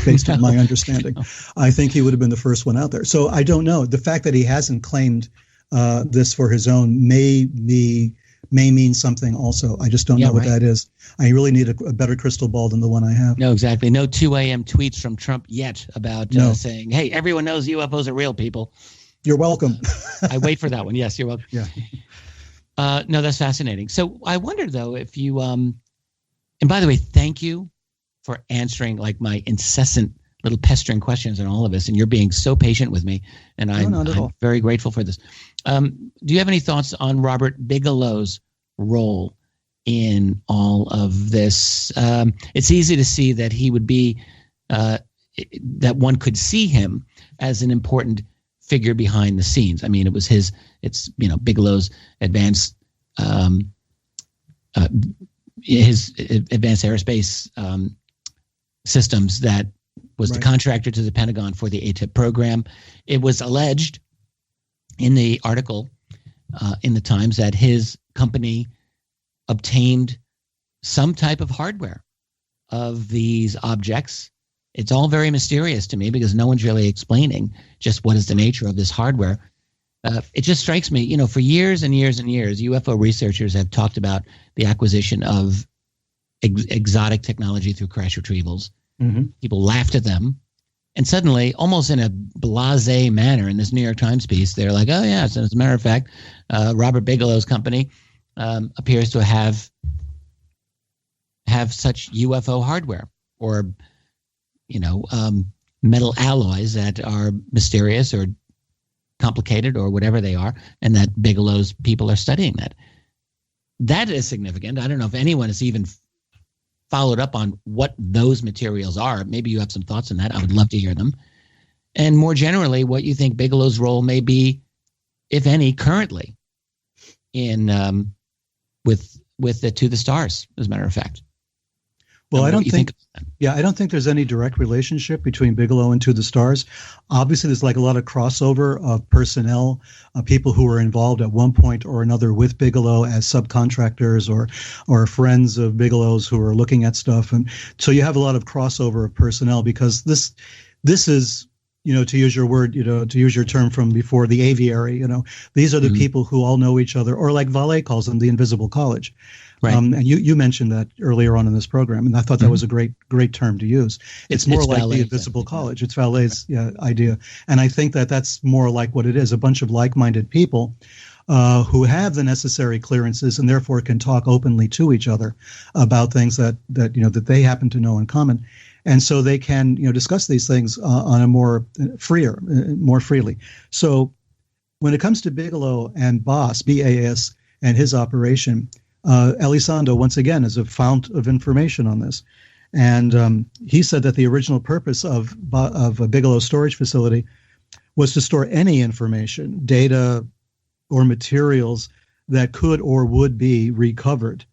based on my understanding. I think he would have been the first one out there. So I don't know. The fact that he hasn't claimed this for his own may mean something also. I just don't know what that is. I really need a better crystal ball than the one I have. No, exactly. No 2 a.m. tweets from Trump yet about saying, hey, everyone knows UFOs are real, people. You're welcome. I wait for that one. Yes, you're welcome. Yeah. No, that's fascinating. So I wonder, though, if you and by the way, thank you for answering like my incessant little pestering questions on all of this, and you're being so patient with me, and I'm very grateful for this. Do you have any thoughts on Robert Bigelow's role in all of this? It's easy to see that he would be that one could see him as an important figure behind the scenes. I mean, it's Bigelow's advanced his advanced aerospace systems that was the contractor to the Pentagon for the ATIP program. It was alleged in the article in the Times that his company obtained some type of hardware of these objects. It's all very mysterious to me because no one's really explaining just what is the nature of this hardware. it just strikes me, for years and years and years, UFO researchers have talked about the acquisition of exotic technology through crash retrievals. Mm-hmm. People laughed at them. And suddenly, almost in a blasé manner, in this New York Times piece, they're like, oh, yeah. So as a matter of fact, Robert Bigelow's company appears to have such UFO hardware or, metal alloys that are mysterious or complicated or whatever they are, and that Bigelow's people are studying that. That is significant. I don't know if anyone has even followed up on what those materials are. Maybe you have some thoughts on that. I would love to hear them. And more generally, what you think Bigelow's role may be, if any, currently in with the To the Stars, as a matter of fact. Well, I don't think there's any direct relationship between Bigelow and To the Stars. Obviously, there's like a lot of crossover of personnel, people who were involved at one point or another with Bigelow as subcontractors or friends of Bigelow's who are looking at stuff. And so you have a lot of crossover of personnel because this is, to use your word, to use your term from before, the aviary, these are the people who all know each other, or like Vallée calls them, the invisible college. Right. And you mentioned that earlier on in this program, and I thought that was a great term to use. It's more like Vallée, the invisible college. It's Vallée's idea. And I think that that's more like what it is, a bunch of like-minded people who have the necessary clearances and therefore can talk openly to each other about things that they happen to know in common. And so they can discuss these things on a more freely. So when it comes to Bigelow and BAS, B-A-S, and his operation, Elizondo, once again, is a fount of information on this. And he said that the original purpose of a Bigelow storage facility was to store any information, data, or materials that could or would be recovered.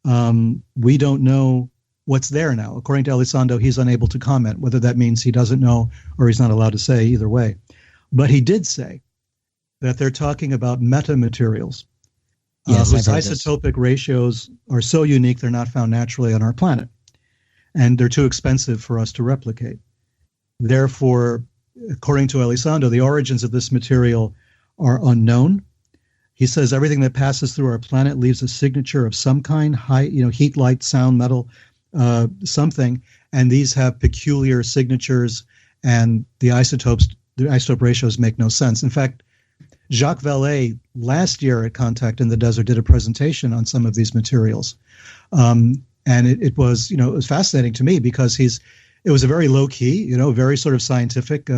We don't know what's there now. According to Elizondo, he's unable to comment, whether that means he doesn't know or he's not allowed to say, either way. But he did say that they're talking about metamaterials. Yes, whose isotopic ratios are so unique they're not found naturally on our planet. And they're too expensive for us to replicate. Therefore, according to Elizondo, the origins of this material are unknown. He says everything that passes through our planet leaves a signature of some kind, heat, light, sound, metal, something. And these have peculiar signatures, and the isotope ratios make no sense. In fact, Jacques Vallée last year at Contact in the Desert did a presentation on some of these materials. And it was, it was fascinating to me because it was a very low key, very sort of scientific,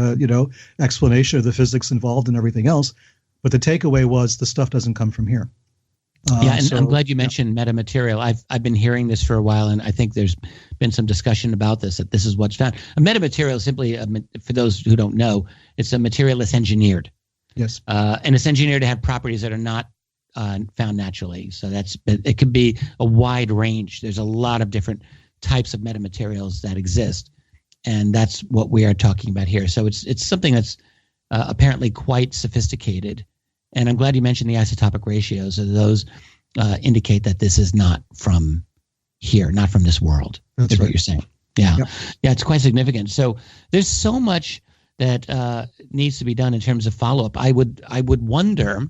explanation of the physics involved and everything else. But the takeaway was the stuff doesn't come from here. I'm glad you mentioned metamaterial. I've been hearing this for a while, and I think there's been some discussion about this, that this is what's found. A metamaterial is simply, for those who don't know, it's a material that's engineered. Yes. And it's engineered to have properties that are not found naturally. So it could be a wide range. There's a lot of different types of metamaterials that exist. And that's what we are talking about here. So it's something that's apparently quite sophisticated. And I'm glad you mentioned the isotopic ratios. So those indicate that this is not from here, not from this world. That's what you're saying. Yeah. Yep. Yeah, it's quite significant. So there's so much that needs to be done in terms of follow-up. I would wonder,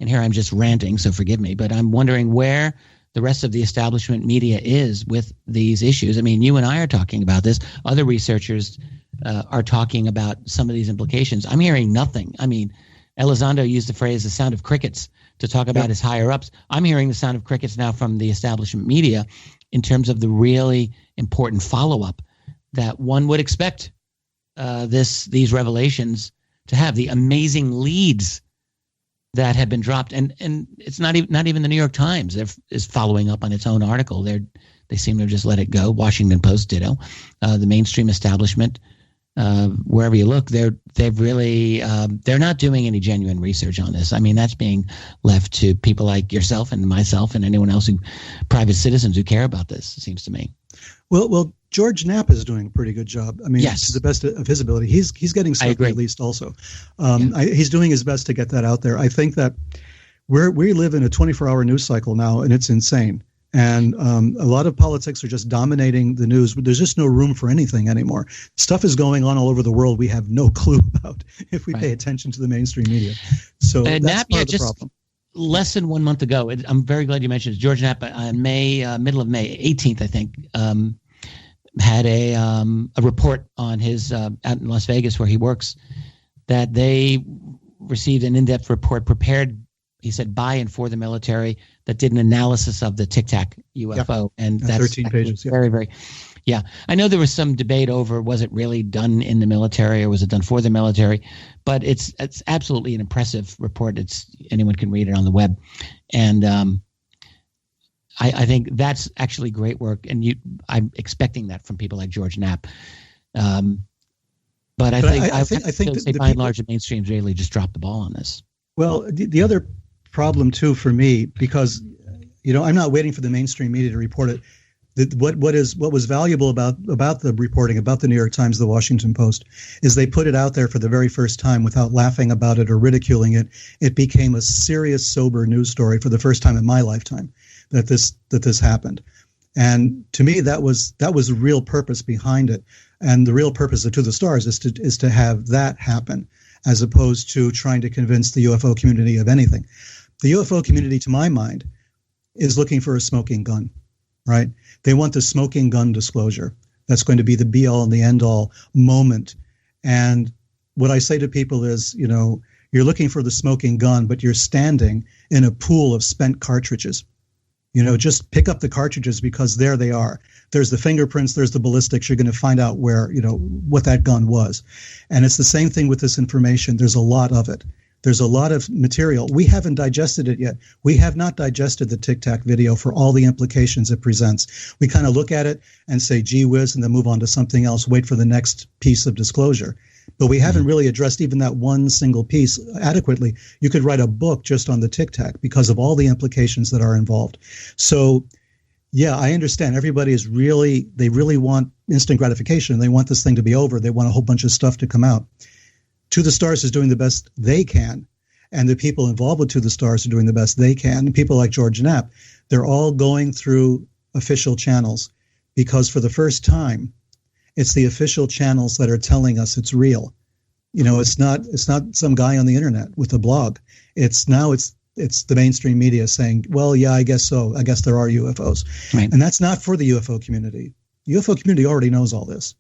and here I'm just ranting, so forgive me, but I'm wondering where the rest of the establishment media is with these issues. I mean, you and I are talking about this. Other researchers are talking about some of these implications. I'm hearing nothing. I mean, Elizondo used the phrase "the sound of crickets" to talk about his higher-ups. I'm hearing the sound of crickets now from the establishment media in terms of the really important follow-up that one would expect these revelations to have, the amazing leads that have been dropped, and it's not even the New York Times is following up on its own article. They seem to have just let it go. Washington Post ditto. The mainstream establishment, wherever you look, they're not doing any genuine research on this. I mean, that's being left to people like yourself and myself and anyone else private citizens who care about this. It seems to me. Well, George Knapp is doing a pretty good job. I mean, yes, to the best of his ability. He's getting stuff released also. He's doing his best to get that out there. I think that we live in a 24-hour news cycle now, and it's insane. And a lot of politics are just dominating the news. There's just no room for anything anymore. Stuff is going on all over the world we have no clue about if we pay attention to the mainstream media. So that's part of the problem. Less than 1 month ago, I'm very glad you mentioned this. George Knapp on middle of May 18th, I think, had a report on his out in Las Vegas where he works, that they received an in-depth report prepared, he said, by and for the military, that did an analysis of the Tic Tac UFO. Yep. And that's 13 pages. Very, very, yeah. I know there was some debate over, was it really done in the military or was it done for the military? But it's absolutely an impressive report. Anyone can read it on the web. And I think that's actually great work. And I'm expecting that from people like George Knapp. But I think that by and large, the mainstream's really just dropped the ball on this. Well, the other problem too for me, because I'm not waiting for the mainstream media to report it. What was valuable about the reporting about the New York Times, the Washington Post, is they put it out there for the very first time without laughing about it or ridiculing it. It became a serious, sober news story for the first time in my lifetime that this happened. And to me, that was the real purpose behind it. And the real purpose of To the Stars is to have that happen, as opposed to trying to convince the UFO community of anything. The UFO community, to my mind, is looking for a smoking gun, right? They want the smoking gun disclosure. That's going to be the be-all and the end-all moment. And what I say to people is, you're looking for the smoking gun, but you're standing in a pool of spent cartridges. Just pick up the cartridges, because there they are. There's the fingerprints, there's the ballistics. You're going to find out where, what that gun was. And it's the same thing with this information. There's a lot of it. There's a lot of material. We haven't digested it yet. We have not digested the Tic Tac video for all the implications it presents. We kind of look at it and say, gee whiz, and then move on to something else, wait for the next piece of disclosure. But we haven't really addressed even that one single piece adequately. You could write a book just on the Tic Tac because of all the implications that are involved. So, yeah, I understand. Everybody they really want instant gratification. They want this thing to be over. They want a whole bunch of stuff to come out. To the Stars is doing the best they can, and the people involved with To the Stars are doing the best they can. And people like George Knapp, they're all going through official channels, because for the first time, it's the official channels that are telling us it's real. It's not some guy on the internet with a blog. It's the mainstream media saying, well, yeah, I guess so. I guess there are UFOs. Right. And that's not for the UFO community. The UFO community already knows all this.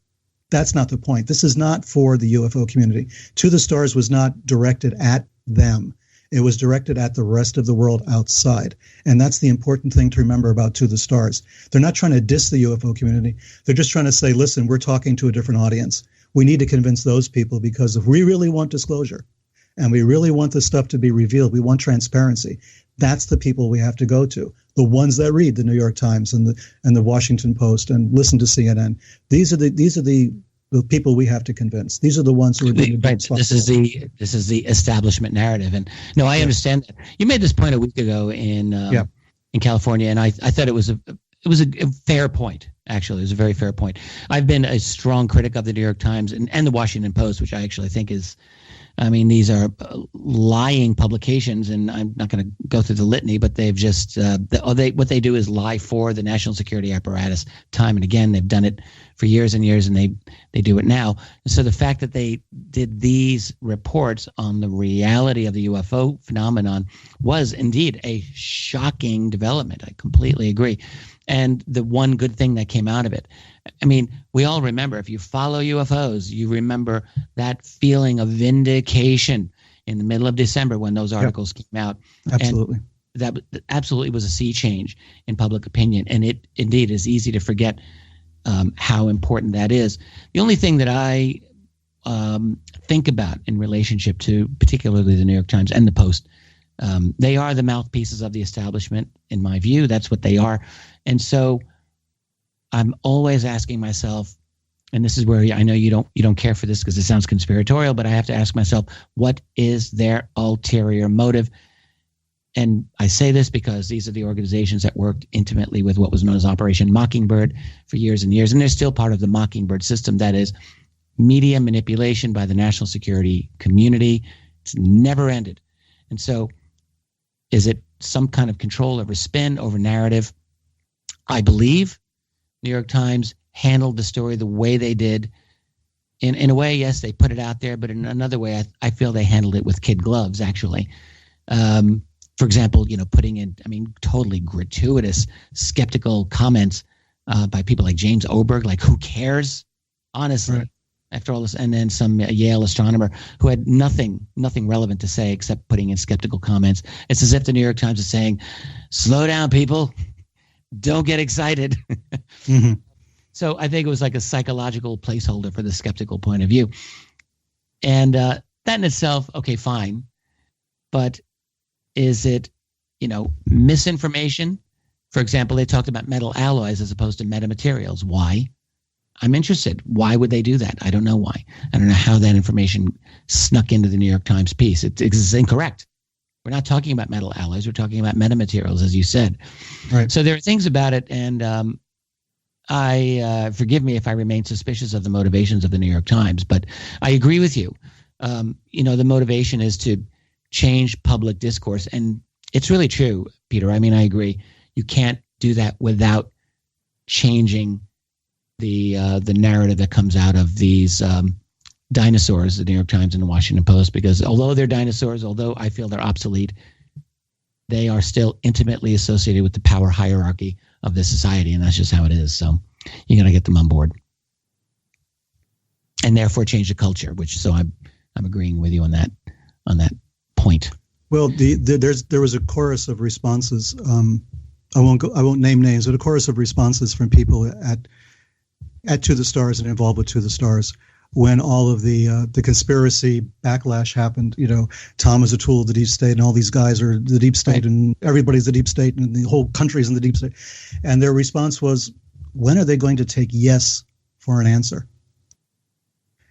That's not the point. This is not for the UFO community. To the Stars was not directed at them. It was directed at the rest of the world outside. And that's the important thing to remember about To the Stars. They're not trying to diss the UFO community. They're just trying to say, listen, we're talking to a different audience. We need to convince those people, because if we really want disclosure and we really want this stuff to be revealed, we want transparency. That's the people we have to go to. The ones that read the New York Times and the Washington Post and listen to CNN. These are the people we have to convince. These are the ones who are doing right. This is the establishment narrative. And no, I understand that. You made this point a week ago in California, and I thought it was a fair point. Actually, it was a very fair point. I've been a strong critic of the New York Times and the Washington Post, which I actually think is, these are lying publications, and I'm not going to go through the litany, but they've just what they do is lie for the national security apparatus time and again. They've done it for years and years, and they do it now. And so the fact that they did these reports on the reality of the UFO phenomenon was indeed a shocking development. I completely agree. And the one good thing that came out of it, we all remember, if you follow UFOs, you remember that feeling of vindication in the middle of December when those articles came out. Absolutely. And that absolutely was a sea change in public opinion. And it indeed is easy to forget how important that is. The only thing that I think about in relationship to particularly the New York Times and the Post, they are the mouthpieces of the establishment, in my view. That's what they are. And so I'm always asking myself, and this is where I know you don't care for this because it sounds conspiratorial, but I have to ask myself, what is their ulterior motive? And I say this because these are the organizations that worked intimately with what was known as Operation Mockingbird for years and years, and they're still part of the Mockingbird system. That is media manipulation by the national security community. It's never ended. And so is it some kind of control over spin, over narrative? I believe New York Times handled the story the way they did. In a way, yes, they put it out there, but in another way, I feel they handled it with kid gloves, actually. For example, putting in, totally gratuitous, skeptical comments by people like James Oberg, like, who cares? Honestly, right. After all this, and then some Yale astronomer who had nothing relevant to say except putting in skeptical comments. It's as if the New York Times is saying, slow down, people. Don't get excited. Mm-hmm. So I think it was like a psychological placeholder for the skeptical point of view. And that in itself, okay, fine. But is it, misinformation? For example, they talked about metal alloys as opposed to metamaterials. Why? I'm interested. Why would they do that? I don't know why. I don't know how that information snuck into the New York Times piece. It's incorrect. We're not talking about metal alloys. We're talking about metamaterials, as you said. Right. So there are things about it, and I forgive me if I remain suspicious of the motivations of the New York Times, but I agree with you. The motivation is to change public discourse, and it's really true, Peter. I agree. You can't do that without changing the narrative that comes out of these dinosaurs, the New York Times and the Washington Post, because although they're dinosaurs, although I feel they're obsolete, they are still intimately associated with the power hierarchy of this society, and that's just how it is. So you got to get them on board, and therefore change the culture. So I'm agreeing with you on that point. Well, there was a chorus of responses. I won't name names, but a chorus of responses from people at To the Stars and involved with To the Stars when all of the conspiracy backlash happened. Tom is a tool of the deep state, and all these guys are the deep state, and everybody's the deep state, and the whole country's in the deep state. And their response was, when are they going to take yes for an answer?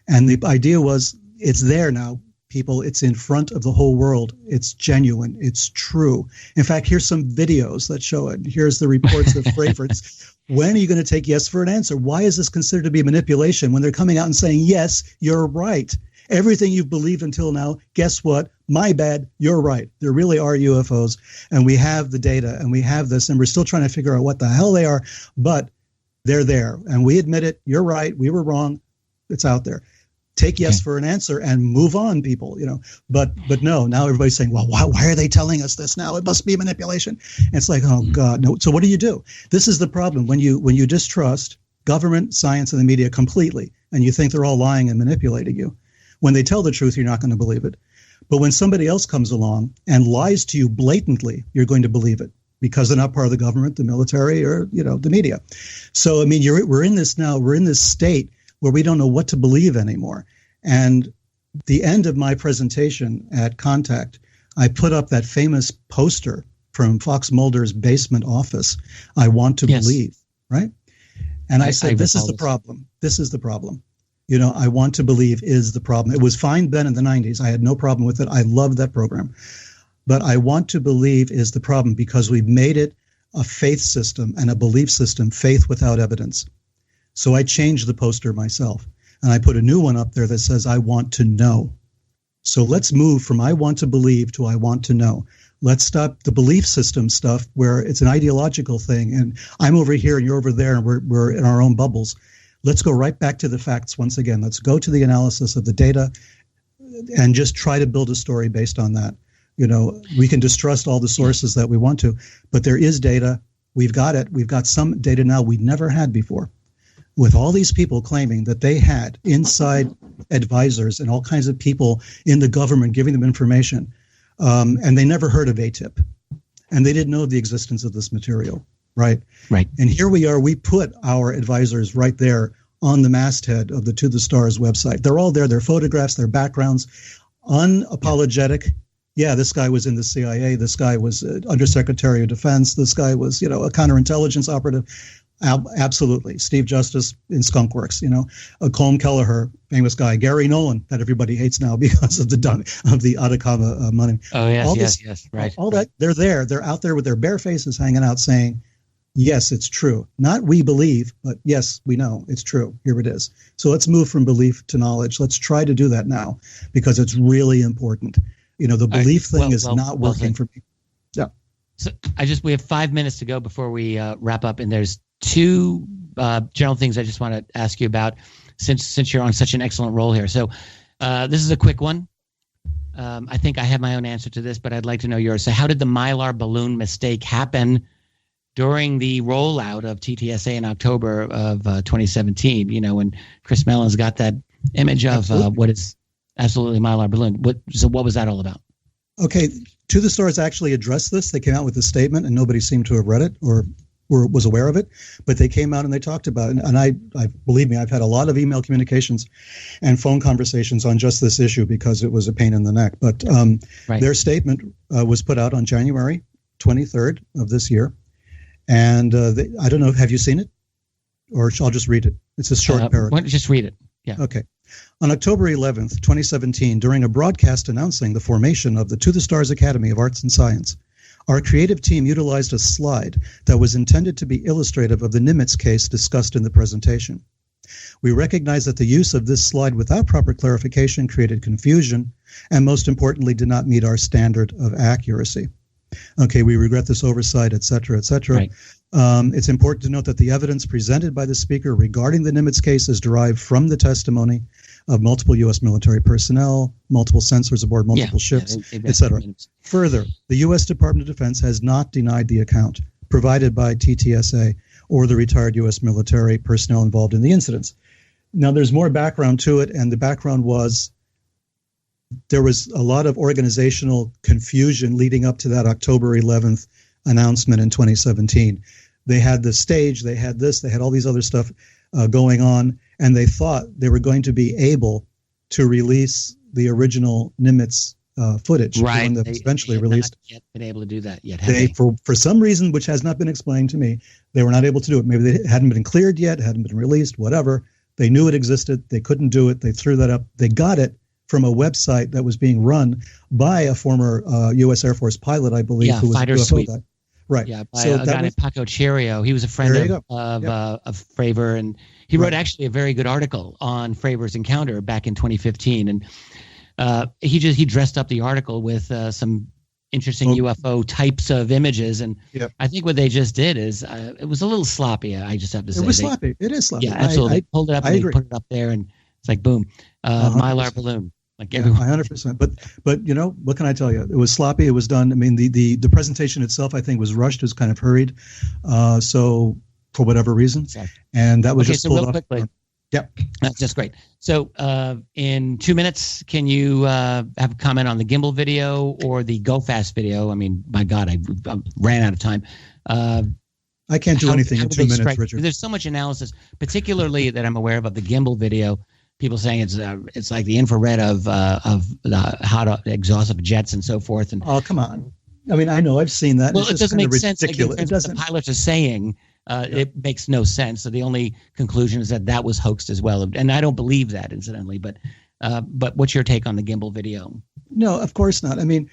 And the idea was, it's there now, people. It's in front of the whole world. It's genuine. It's true. In fact, here's some videos that show it. Here's the reports of Frankfurt's. When are you going to take yes for an answer? Why is this considered to be manipulation when they're coming out and saying, yes, you're right? Everything you've believed until now, guess what? My bad, you're right. There really are UFOs, and we have the data, and we have this, and we're still trying to figure out what the hell they are, but they're there, and we admit it. You're right. We were wrong. It's out there. Take yes for an answer and move on, people. But no. Now everybody's saying, well, why are they telling us this now? It must be manipulation. And it's like, oh God, no. So what do? This is the problem when you distrust government, science, and the media completely, and you think they're all lying and manipulating you. When they tell the truth, you're not going to believe it. But when somebody else comes along and lies to you blatantly, you're going to believe it because they're not part of the government, the military, or the media. So we're in this now. We're in this state where we don't know what to believe anymore. And the end of my presentation at Contact, I put up that famous poster from Fox Mulder's basement office, I want to believe, right? And I said, this is the problem. This is the problem. I want to believe is the problem. It was fine then in the 90s. I had no problem with it. I loved that program. But I want to believe is the problem because we've made it a faith system and a belief system, faith without evidence. So I changed the poster myself, and I put a new one up there that says, I want to know. So let's move from I want to believe to I want to know. Let's stop the belief system stuff where it's an ideological thing, and I'm over here and you're over there, and we're in our own bubbles. Let's go right back to the facts once again. Let's go to the analysis of the data and just try to build a story based on that. We can distrust all the sources that we want to, but there is data. We've got it. We've got some data now we never had before, with all these people claiming that they had inside advisors and all kinds of people in the government giving them information, and they never heard of ATIP, and they didn't know the existence of this material, right? Right. And here we are. We put our advisors right there on the masthead of the To the Stars website. They're all there. Their photographs, their backgrounds, unapologetic. Yeah, this guy was in the CIA. This guy was Undersecretary of Defense. This guy was, a counterintelligence operative. Absolutely. Steve Justice in Skunkworks, Colm Kelleher, famous guy. Gary Nolan, that everybody hates now because of the Atacama money. Oh, yes, yes, right. All that, they're there. They're out there with their bare faces hanging out saying, yes, it's true. Not we believe, but yes, we know it's true. Here it is. So let's move from belief to knowledge. Let's try to do that now because it's really important. The belief thing is not working for me. Yeah. So we have 5 minutes to go before we wrap up, and there's two general things I just want to ask you about since you're on such an excellent roll here. So this is a quick one. I think I have my own answer to this, but I'd like to know yours. So how did the Mylar balloon mistake happen during the rollout of TTSA in October of 2017? You know, when Chris Mellon's got that image of what is absolutely Mylar balloon. What was that all about? Okay, To the Stars actually addressed this. They came out with a statement, and nobody seemed to have read it or was aware of it, but they came out and they talked about it. And I believe me, I've had a lot of email communications and phone conversations on just this issue because it was a pain in the neck. But Their statement was put out on January 23rd of this year. And I don't know, have you seen it? Or I'll just read it. It's a short paragraph. Just read it. Yeah. Okay. On October 11th, 2017, during a broadcast announcing the formation of the To the Stars Academy of Arts and Science, our creative team utilized a slide that was intended to be illustrative of the Nimitz case discussed in the presentation. We recognize that the use of this slide without proper clarification created confusion and, most importantly, did not meet our standard of accuracy. Okay, we regret this oversight, et cetera, et cetera. Right. It's important to note that the evidence presented by the speaker regarding the Nimitz case is derived from the testimony of multiple U.S. military personnel, multiple sensors aboard multiple ships, et cetera. Further, the U.S. Department of Defense has not denied the account provided by TTSA or the retired U.S. military personnel involved in the incidents. Now, there's more background to it, and the background was there was a lot of organizational confusion leading up to that October 11th announcement in 2017. They had the stage, they had this, they had all these other stuff going on, and they thought they were going to be able to release the original Nimitz footage. Right. The one that was eventually released. Not yet been able to do that yet. For some reason, which has not been explained to me, they were not able to do it. Maybe they hadn't been cleared yet, hadn't been released, whatever. They knew it existed. They couldn't do it. They threw that up. They got it from a website that was being run by a former U.S. Air Force pilot, I believe, who was fighter a UFO suite. guy. Right. Yeah, by a guy named Paco Cherio. He was a friend of Fravor, and he wrote actually a very good article on Fravor's encounter back in 2015. And he dressed up the article with some interesting UFO types of images. And I think what they just did is it was a little sloppy. I just have to say it was sloppy. It is sloppy. Yeah, absolutely. They pulled it up and they put it up there, and it's like boom, Mylar balloon. Like everyone. 100%. But you know, what can I tell you? It was sloppy. It was done. I mean, the presentation itself, I think, was rushed. It was kind of hurried. So for whatever reason, and that was just pulled off. Quickly. Yep. That's just great. So in 2 minutes, can you have a comment on the gimbal video or the Go Fast video? I mean, my God, I ran out of time. I can't do anything in 2 minutes, Richard. There's so much analysis, particularly that I'm aware of the gimbal video. People saying it's like the infrared of the hot exhaust of jets and so forth. And oh, come on! I mean, I know I've seen that. Well, it doesn't make sense. Ridiculous. It doesn't. The pilots are saying it makes no sense. So the only conclusion is that was hoaxed as well. And I don't believe that, incidentally. But what's your take on the gimbal video? No, of course not. I mean,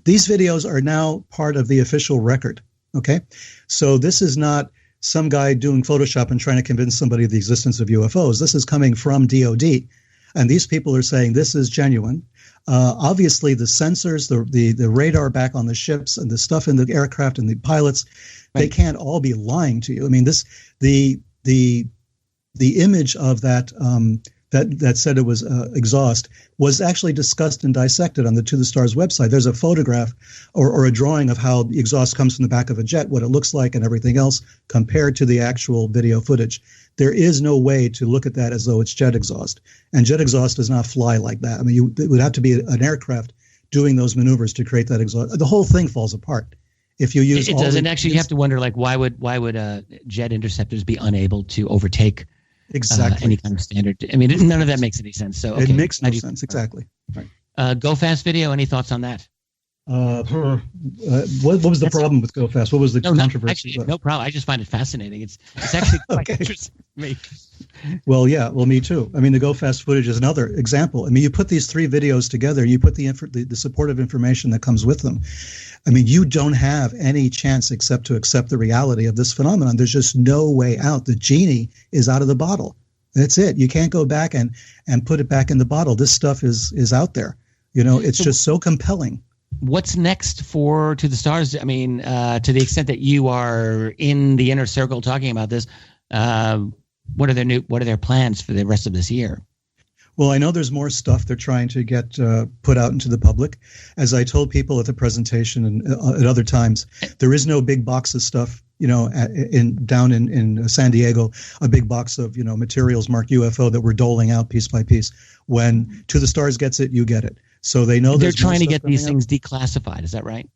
these videos are now part of the official record. Okay, so this is not some guy doing Photoshop and trying to convince somebody of the existence of UFOs. This is coming from DOD, and these people are saying this is genuine. Obviously, the sensors, the radar back on the ships, and the stuff in the aircraft and the pilots, they can't all be lying to you. I mean, the image of that that said it was exhaust was actually discussed and dissected on the To the Stars website. There's a photograph or a drawing of how the exhaust comes from the back of a jet, what it looks like, and everything else compared to the actual video footage. There is no way to look at that as though it's jet exhaust. And jet exhaust does not fly like that. I mean, it would have to be an aircraft doing those maneuvers to create that exhaust. The whole thing falls apart. If you use it doesn't actually. You have to wonder, like, why would jet interceptors be unable to overtake any kind of standard? I mean, none of that makes any sense. So it makes no sense. Exactly. Right. Go Fast video. Any thoughts on that? What was the problem with Go Fast? What was the controversy? No problem. I just find it fascinating. It's actually quite interesting to me. Well, yeah. Well, me too. I mean, the Go Fast footage is another example. I mean, you put these three videos together, you put the supportive information that comes with them. I mean, you don't have any chance except to accept the reality of this phenomenon. There's just no way out. The genie is out of the bottle. That's it. You can't go back and put it back in the bottle. This stuff is out there. You know, it's just so compelling. what's next for To the Stars? I mean, to the extent that you are in the inner circle talking about this, what are their plans for the rest of this year? Well, I know there's more stuff they're trying to get put out into the public. As I told people at the presentation and at other times, there is no big box of stuff, down in San Diego, a big box of, materials marked UFO that we're doling out piece by piece. When To the Stars gets it, you get it. So they know they're trying to get these things declassified. Is that right?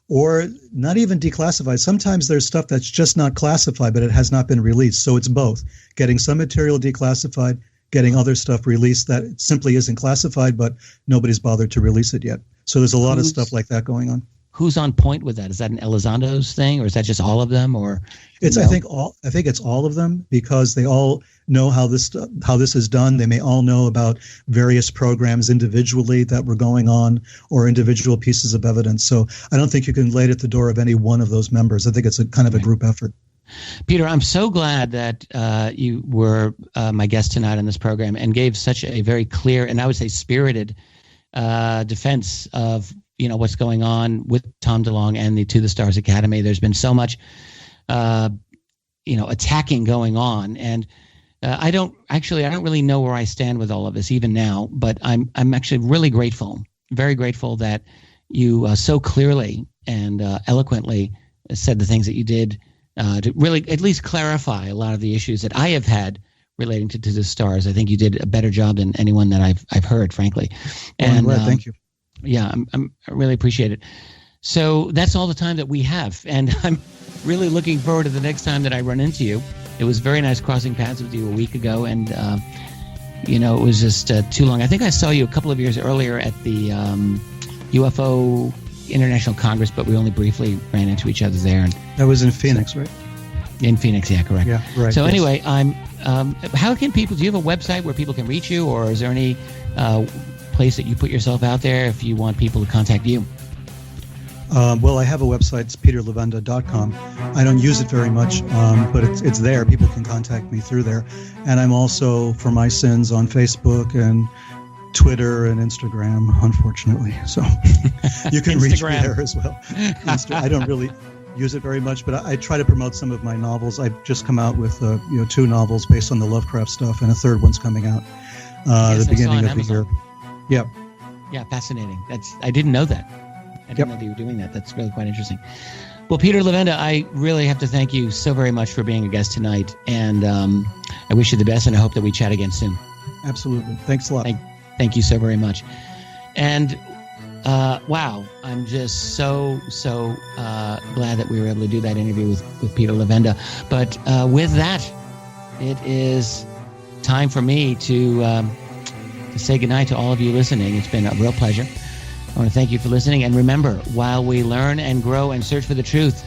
Or not even declassified. Sometimes there's stuff that's just not classified, but it has not been released. So it's both. Getting some material declassified, getting other stuff released that simply isn't classified, but nobody's bothered to release it yet. So there's a lot of stuff like that going on. Who's on point with that? Is that an Elizondo's thing, or is that just all of them? Or it's I think it's all of them, because they all know how this is done. They may all know about various programs individually that were going on, or individual pieces of evidence. So I don't think you can lay it at the door of any one of those members. I think it's a kind of a group effort. Peter, I'm so glad that you were my guest tonight on this program and gave such a very clear and I would say spirited defense of what's going on with Tom DeLonge and the To the Stars Academy. There's been so much attacking going on, and I don't really know where I stand with all of this even now, but I'm actually really grateful, very grateful that you so clearly and eloquently said the things that you did to really at least clarify a lot of the issues that I have had relating to the Stars. I think you did a better job than anyone that I've heard, frankly. And thank you. Yeah, I really appreciate it. So that's all the time that we have, and I'm really looking forward to the next time that I run into you. It was very nice crossing paths with you a week ago, and it was just too long. I think I saw you a couple of years earlier at the UFO International Congress, but we only briefly ran into each other there. And that was in Phoenix, right? In Phoenix, yeah, correct. Yeah, right. So anyway, how can people? Do you have a website where people can reach you, or is there any place that you put yourself out there if you want people to contact you? Well, I have a website. It's peterlevenda.com. I don't use it very much, but it's there. People can contact me through there. And I'm also, for my sins, on Facebook and Twitter and Instagram, unfortunately. So you can reach me there as well. I don't really use it very much, but I try to promote some of my novels. I've just come out with 2 novels based on the Lovecraft stuff, and a third one's coming out the beginning of the year. Yep. Yeah, fascinating. I didn't know that. I didn't know that you were doing that. That's really quite interesting. Well, Peter Levenda, I really have to thank you so very much for being a guest tonight, and I wish you the best, and I hope that we chat again soon. Absolutely. Thanks a lot. Thank you so very much. And wow, I'm just so glad that we were able to do that interview with Peter Levenda. But with that, it is time for me to say goodnight to all of you listening. It's been a real pleasure. I want to thank you for listening. And remember, while we learn and grow and search for the truth,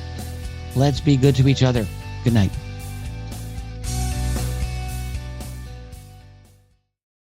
let's be good to each other. Good night.